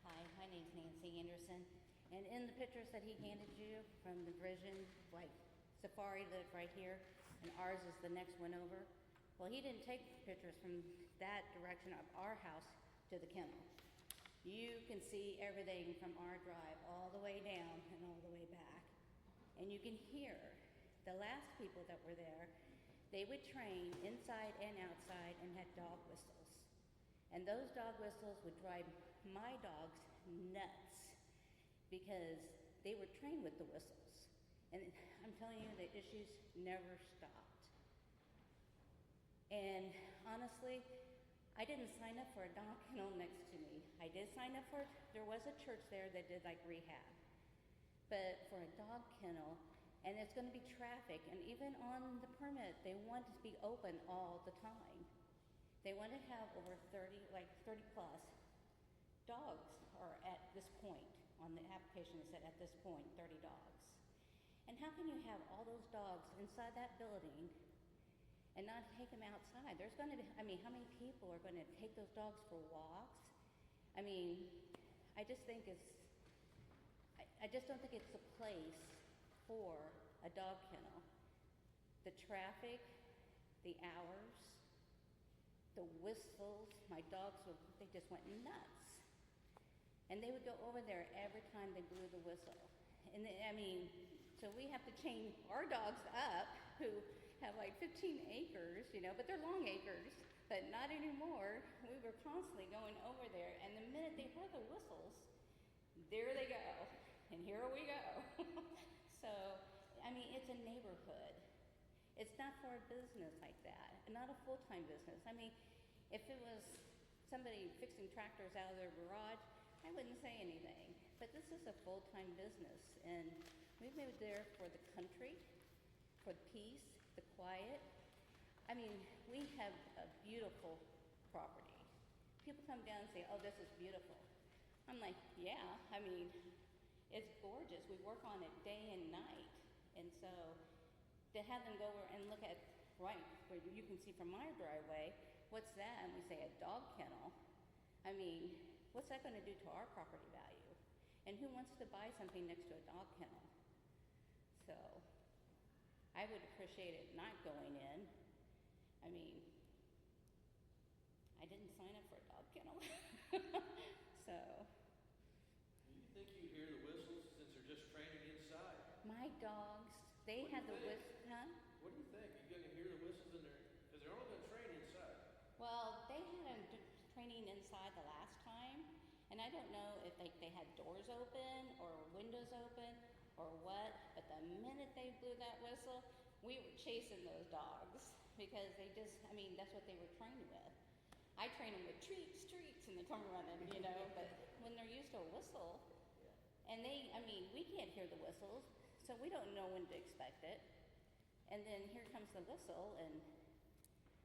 Hi, my name's Nancy Anderson, and in the pictures that he handed you from the Vision, like Safari lived right here, and ours is the next one over. Well, he didn't take pictures from that direction of our house to the kennel. You can see everything from our drive all the way down and all the way back. And you can hear the last people that were there, They would train inside and outside and had dog whistles. And those dog whistles would drive my dogs nuts because they were trained with the whistles. And I'm telling you, the issues never stopped. And honestly, I didn't sign up for a dog kennel next to me. I did sign up for it. There was a church there that did like rehab. But for a dog kennel, and it's going to be traffic, and even on the permit, they want it to be open all the time. They want to have over 30 plus dogs are at this point. On the application, it said at this point, 30 dogs. And how can you have all those dogs inside that building and not take them outside? There's going to be, I mean, how many people are going to take those dogs for walks? I mean, I just think I just don't think it's a place for a dog kennel. The traffic, the hours, the whistles, my dogs they just went nuts. And they would go over there every time they blew the whistle. And I mean, so we have to chain our dogs up who have like 15 acres, you know, but they're long acres, but not anymore. We were constantly going over there, and the minute they heard the whistles, there they go, and here we go. So, I mean, it's a neighborhood. It's not for a business like that, and not a full-time business. I mean, if it was somebody fixing tractors out of their garage, I wouldn't say anything. But this is a full-time business, and we moved there for the country, for the peace, the quiet. I mean, we have a beautiful property. People come down and say, oh, this is beautiful. I'm like, yeah, I mean, it's gorgeous. We work on it day and night. And so to have them go over and look at, right, where you can see from my driveway, what's that? And we say a dog kennel. I mean, what's that going to do to our property value? And who wants to buy something next to a dog kennel? So I would appreciate it not going in. I mean, I didn't sign up for a dog kennel. So. Do you think you hear the whistles since they're just training inside? My dogs, they had the whistle, huh? What do you think? Are you going to hear the whistles in there? Because they're only going to train inside. Well, they had them training inside the last time, and I don't know if they had doors open or windows open or what, but the minute they blew that whistle, we were chasing those dogs because they just, I mean, that's what they were trained with. I train them with treats, and they come running, you know, but when they're used to a whistle, and they, I mean, we can't hear the whistles, so we don't know when to expect it. And then here comes the whistle, and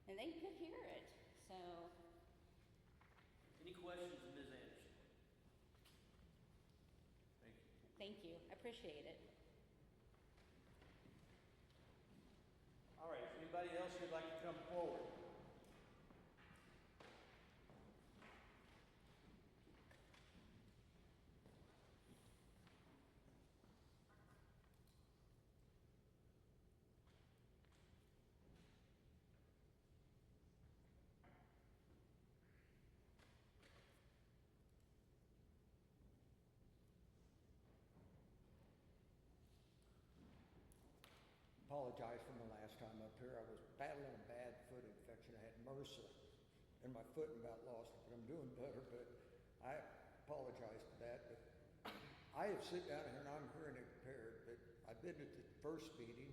they could hear it, so. Any questions of Ms. Anderson? Thank you. Thank you, I appreciate it. All right, if anybody else would like to come forward? Apologize for my last time up here. I was battling a bad foot infection. I had MRSA in my foot and about lost it, but I'm doing better. But I apologize for that. But I have sit down here and I'm hearing it prepared. But I've been at the first meeting,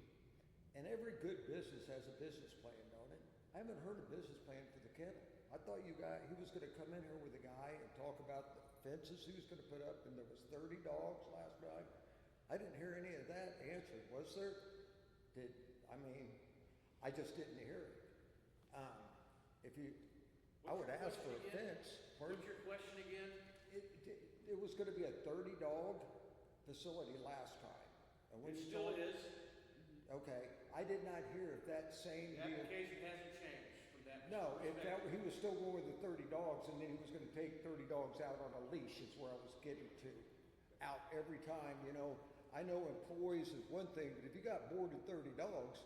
and every good business has a business plan, don't it? I haven't heard a business plan for the kennel. I thought he was going to come in here with a guy and talk about the fences he was going to put up, and there was 30 dogs last night. I didn't hear any of that answered. Was there? I just didn't hear it. I would ask for a fence. What's your question again? It was going to be a 30-dog facility last time. And It still is. Okay, I did not hear if that same The application hasn't changed from that. No, he was still going with the 30 dogs, and then he was going to take 30 dogs out on a leash is where I was getting to. Out every time, you know. I know employees is one thing, but if you got more than 30 dogs,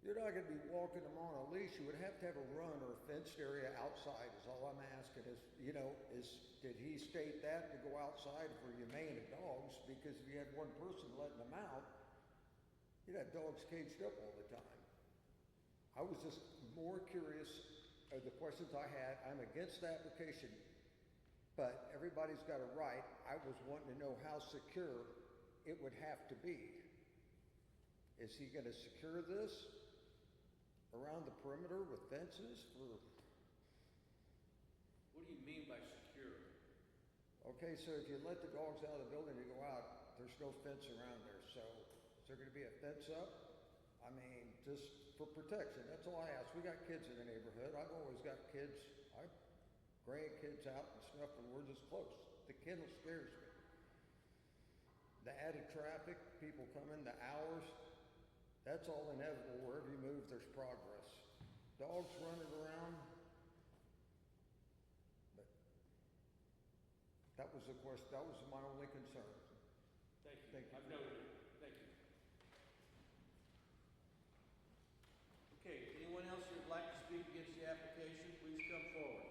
you're not going to be walking them on a leash. You would have to have a run or a fenced area outside is all I'm asking is, you know, did he state that to go outside for humane of dogs? Because if you had one person letting them out, you'd have dogs caged up all the time. I was just more curious of the questions I had. I'm against the application, but everybody's got a right. I was wanting to know how secure it would have to be. Is he gonna secure this around the perimeter with fences for? What do you mean by secure? Okay, so if you let the dogs out of the building to go out, there's no fence around there, so is there gonna be a fence up? I mean, just for protection, that's all I ask. We got kids in the neighborhood. I've always got kids, grandkids out and stuff, and we're this close. The kennel scares me. The added traffic, people coming, the hours, that's all inevitable. Wherever you move, there's progress. Dogs running around. But that was the question, that was my only concern. Thank you. Thank you. I've noted it. Thank you. Okay, anyone else who would like to speak against the application, please come forward.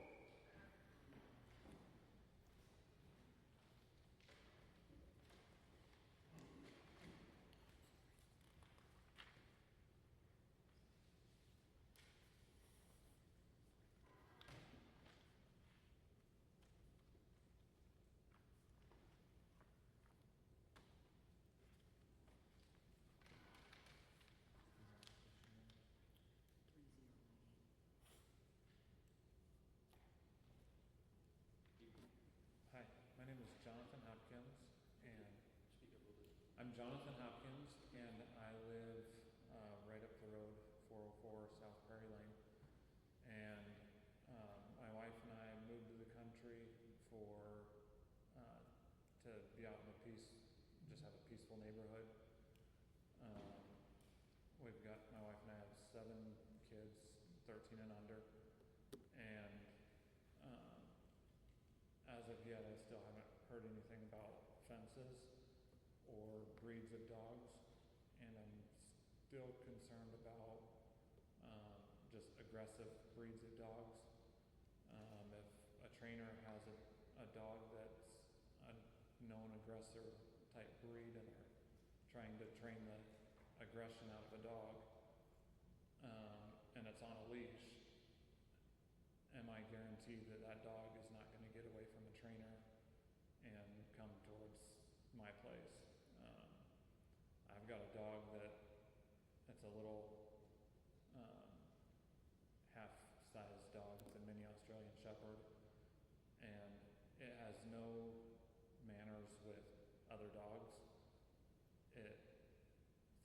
Hi, my name is Jonathan Hopkins, and Speak up a little bit. I'm Jonathan Hopkins, and I live right up the road, 404 South Prairie Lane. And my wife and I moved to the country for to be out in the just have a peaceful neighborhood. We've got, my wife and I have 7 kids, 13 and under, and as of yet, I still haven't heard anything about fences or breeds of dogs, and I'm still concerned about just aggressive breeds of dogs. If a trainer has a dog that's a known aggressor type breed and are trying to train the aggression out of a dog, and it's on a leash, am I guaranteed that that dog is not going to get away from the trainer and come towards my place? I've got a dog it's a little half-sized dog. It's a mini Australian Shepherd, and it has no manners with other dogs. It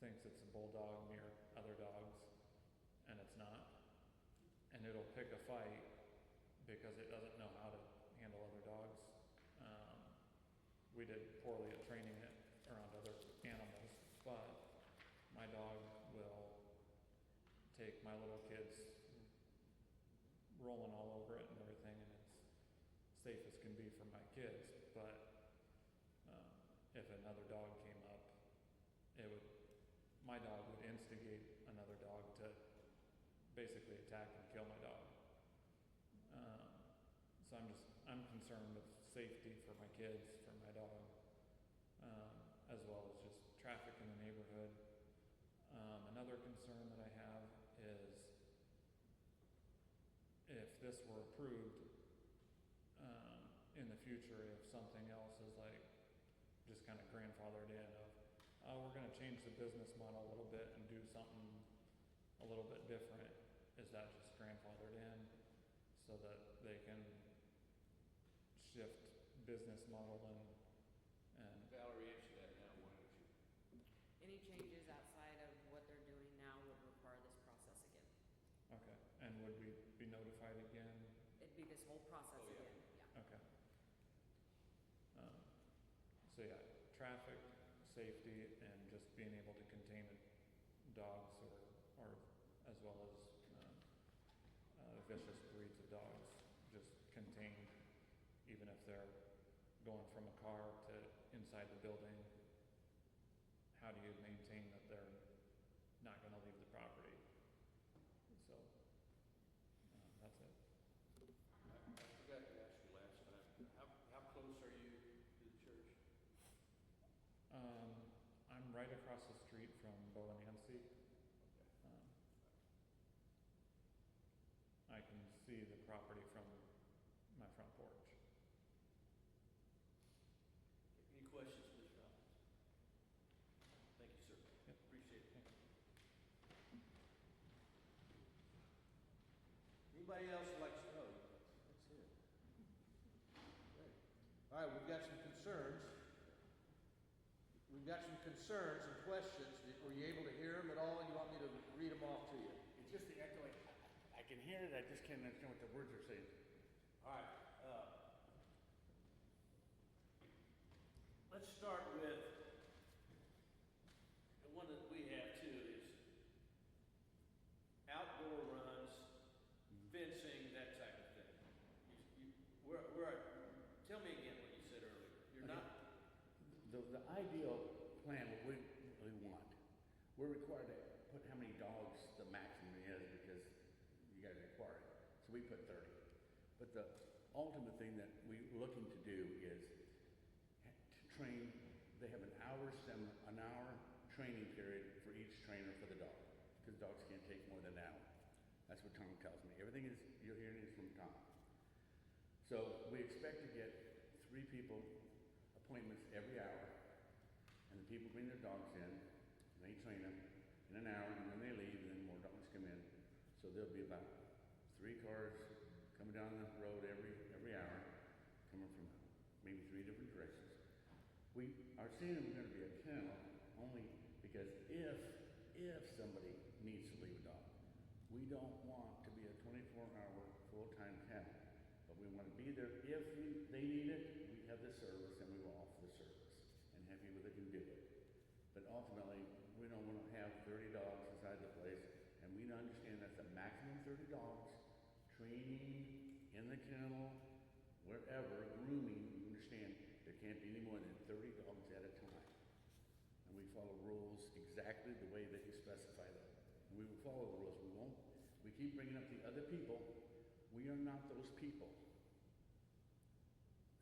thinks it's a bulldog near other dogs, and it's not. And it'll pick a fight because it doesn't know how to handle other dogs. We did poorly at training it around other animals, but my dog will take my little kids rolling all over it and everything, and it's safe as can be for my kids. But if another dog came up, my dog would instigate another dog to basically attack and kill my dog. So I'm concerned with safety for my kids, for my dog, as well as just traffic in the neighborhood. Another concern that I have is if this were approved, in the future, if something else is like just kind of grandfathered in of, we're going to change the business model a little bit and do something a little bit different, is that just grandfathered in so that they can shift business model and Valerie, answer that now, why don't you? Any changes outside of what they're doing now would require this process again. okay, and would we be notified again? It'd be this whole process Oh, yeah. again, yeah. Okay. So yeah, traffic, safety, and just being able to contain dogs or as well as vicious breeds of dogs, just contained, even if they're going from a car to inside the building. How do you maintain that they're not going to leave the property? So that's it. I forgot to ask you last time, how close are you to the church? I'm right across the street from Bo and Nancy. see the property from my front porch. Any questions, Ms. Robbins? Thank you, sir. Yep. Appreciate it. Anybody else would like to know? That's it. Great. All right, we've got some concerns. We've got some concerns and questions. Were you able to hear them at all? You want me to read them off to you? It's just the echoing. I can hear it, I just can't understand what the words are saying. All right. Let's start with the one that we have too is outdoor runs, fencing, that type of thing. Tell me again what you said earlier. You're Okay. not. The ideal plan, what we really want, we're required to put how many dogs the maximum is because you guys require it. So we put 30. But the ultimate thing that we're looking to do is to train. They have an hour training period for each trainer for the dog because dogs can't take more than an hour. That's what Tom tells me. Everything is you're hearing is from Tom. So we expect to get 3 people appointments every hour, and the people bring their dogs in, and they train them in an hour, and then they leave, and then more dogs come in. So there'll be about 3 cars coming down the road every hour, coming from maybe 3 different directions. We are seeing them going to be a kennel only because if somebody needs to leave a dog, we don't want to be a 24-hour full-time kennel, but we want to be there if they need it. We have the service, and we will offer the service, and have people that can do it. But ultimately, we don't want to have 30 dogs inside the place, and we understand that's a maximum 30 dogs, training in the kennel, wherever, grooming. You understand there can't be any more than 30 dogs at a time, and we follow rules exactly the way that you specify them. And we will follow the rules. We won't. We keep bringing up the other people. We are not those people.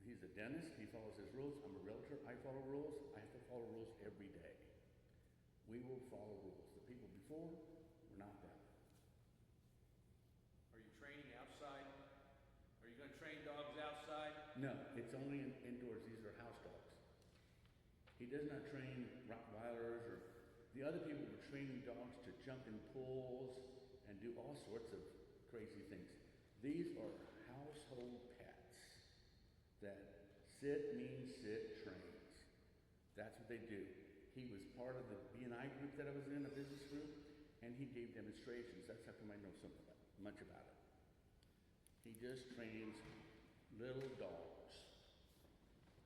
He's a dentist. He follows his rules. I'm a realtor. I follow rules. I have to follow rules every day. We will follow rules. The people before were not them. Are you training outside? Are you going to train dogs outside? No, it's only indoors. These are house dogs. He does not train Rottweilers or the other people were training dogs to jump in pools and do all sorts of crazy things. These are household pets that sit trains. That's what they do. He was part of the B&I group that I was in, a business group, and he gave demonstrations. That's how come I know much about it. He just trains little dogs.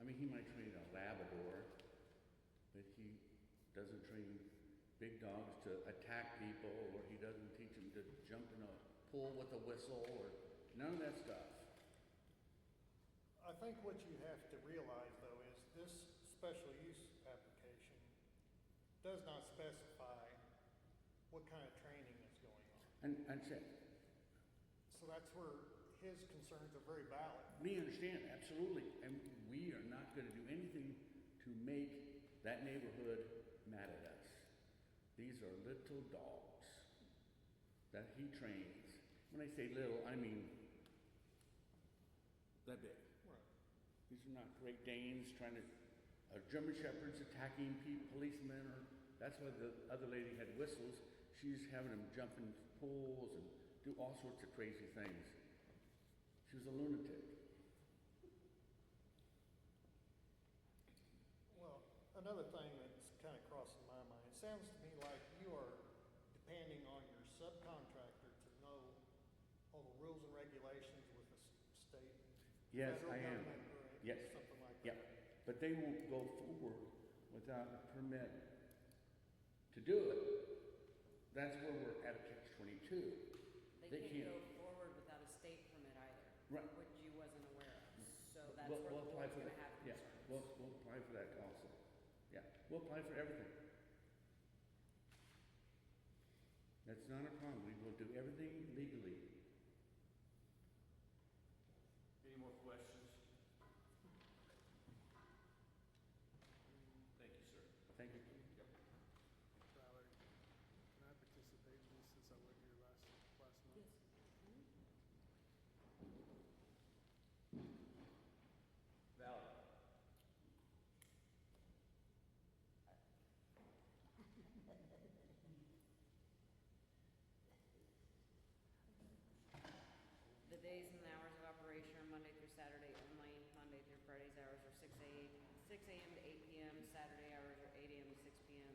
I mean, he might train a Labrador, but he doesn't train big dogs to attack people, or he doesn't teach them to jump in a pool with a whistle, or none of that stuff. I think what you have to realize, though, is this special use application does not specify what kind of training is going on. And said, So that's where his concerns are very valid. we understand, absolutely, and we are not going to do anything to make that neighborhood mad at us. These are little dogs that he trains. When I say little, I mean that big. Right. These are not Great Danes trying to, German Shepherds attacking policemen, or that's why the other lady had whistles. She's having them jump in pools and do all sorts of crazy things. She was a lunatic. Well, another thing that's kind of crossing my mind, it sounds to me like you are depending on your subcontractor to know all the rules and regulations with the state, Yes, federal I am. government, or Yes. something like Yep. that. But they won't go forward without a permit to do it. That's where we're at a catch-22. They can't go forward without a state permit either. Right. Which you wasn't aware of. So that's We'll where the apply board's for gonna that. have Yeah, concerns. we'll apply for that also. Yeah, we'll apply for everything. That's not a problem. We will do everything legally. Any more questions? Thank you, sir. Thank you. Valerie, can I participate in this since I wasn't here last month? Yes. 6 AM to 8 PM. Saturday hours are 8 AM to 6 PM.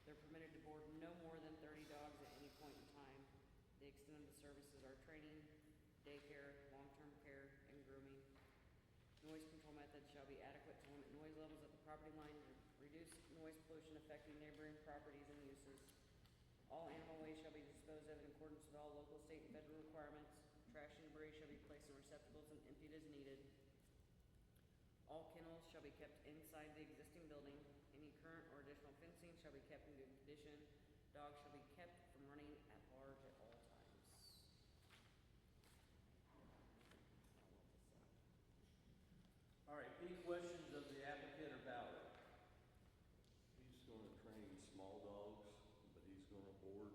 They're permitted to board no more than 30 dogs at any point in time. The extent of the services are training, daycare, long-term care, and grooming. Noise control methods shall be adequate to limit noise levels at the property line to reduce noise pollution affecting neighboring properties and uses. All animal waste shall be disposed of in accordance with all local, state, and federal requirements. Trash and debris shall be placed in receptacles and emptied as needed. All kennels shall be kept inside the existing building. Any current or additional fencing shall be kept in good condition. Dogs shall be kept from running at large at all times. All right, any questions of the applicant or Valerie? He's gonna train small dogs, but he's gonna board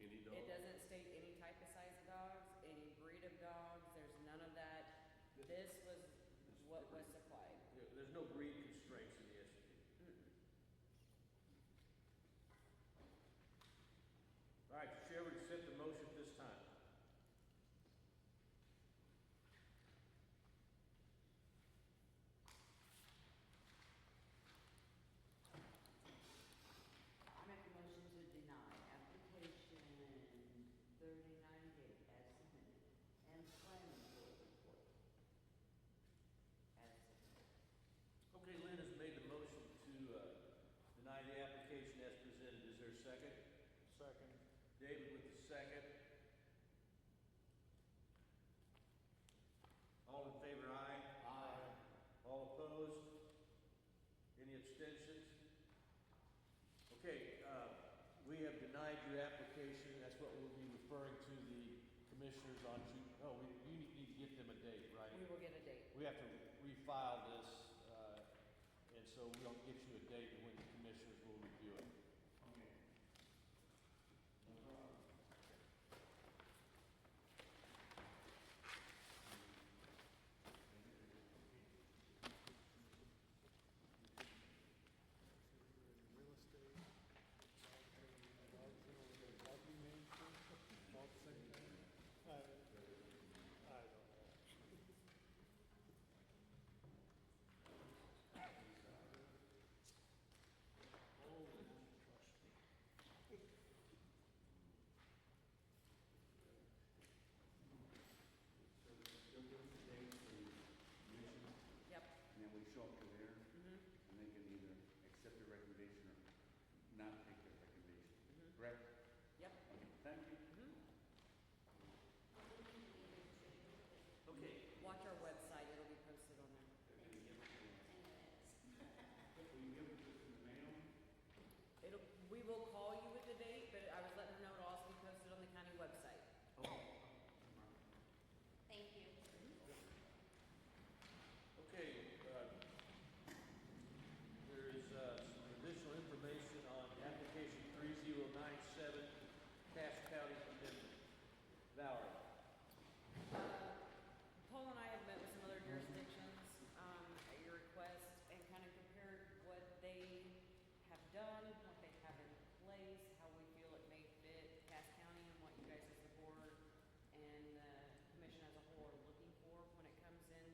any dog? It doesn't state any type of size of dogs, any breed of dogs, there's none of that. This was what was supplied. There's no breed constraints in the SUP. All right, the chair would accept the motion at this time. I make a motion to deny application 39A as submitted and planning board report as submitted. Okay, Lynn has made the motion to deny the application as presented. Is there a second? Second. David with the second. All in favor, aye? Aye. All opposed? Any abstentions? Okay, we have denied your application. That's what we'll be referring to the commissioners on June. Oh, you need to get them a date, right? We will get a date. We have to refile this, and so we'll get you a date when the commissioners will review it. Real estate, property management, all at the same time. I don't know. They'll give us a date for the commission, Yep. and then we show up to there, Mm-hmm. and they can either accept the recommendation or not take the recommendation. Mhm. Correct? Yep. Okay, thank you. Okay. Watch our website, it'll be posted on there. Will you give it to us in the mail? We will call you with the date, but I was letting her know it'll also be posted on the county website. Thank you. Okay, there is some additional information on application 3097, Cache County Amendment. Valerie. Paul and I have met with some other jurisdictions, at your request and kind of compared what they have done, what they have in place, how we feel it may fit Cass County and what you guys as the board and the commission as a whole are looking for when it comes in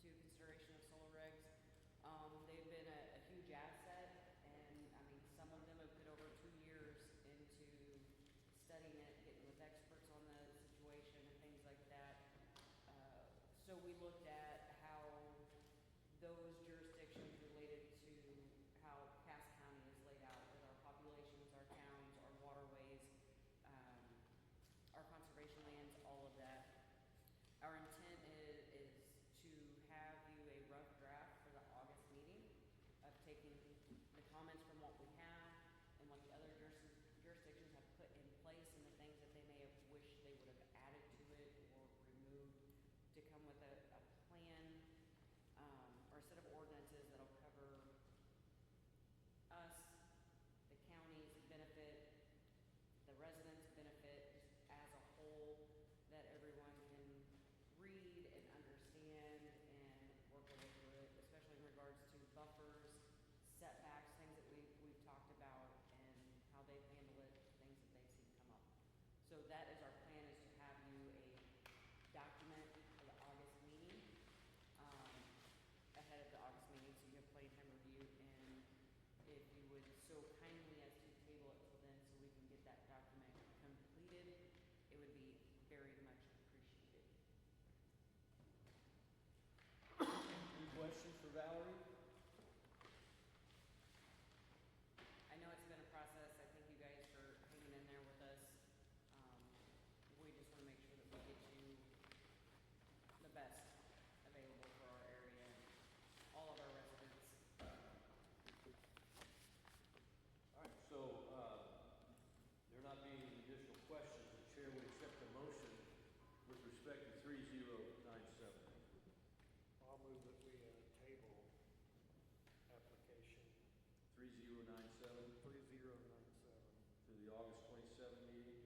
to consideration of solar regs. They've been a huge asset and, I mean, some of them have put over 2 years into studying it, getting with experts on the situation and things like that. So we looked at how those jurisdictions related to how Cass County is laid out with our populations, our towns, our waterways, our conservation lands, all of that. Our intent is to have you a rough draft for the August meeting of taking the comments from what we have and what the other jurisdictions have put in place and the things that they may have wished they would have added to it or removed to come with a plan 3097 3097. to the August 27 meeting?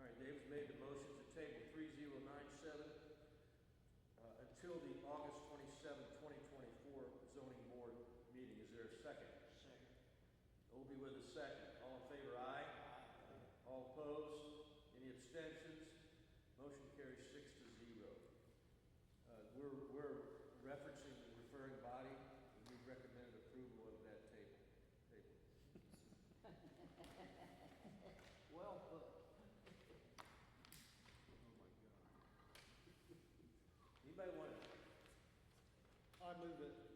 All right, David's made the motion to table 3097 until the August 27, 2024 zoning board meeting. Is there a second? Second. Obie with a second. All in favor, aye? Aye. All opposed? Any abstentions? Motion carries 6-0. We're referencing the referring body, and we recommended approval of that table. Well put. Oh my God. Anybody want to? I move it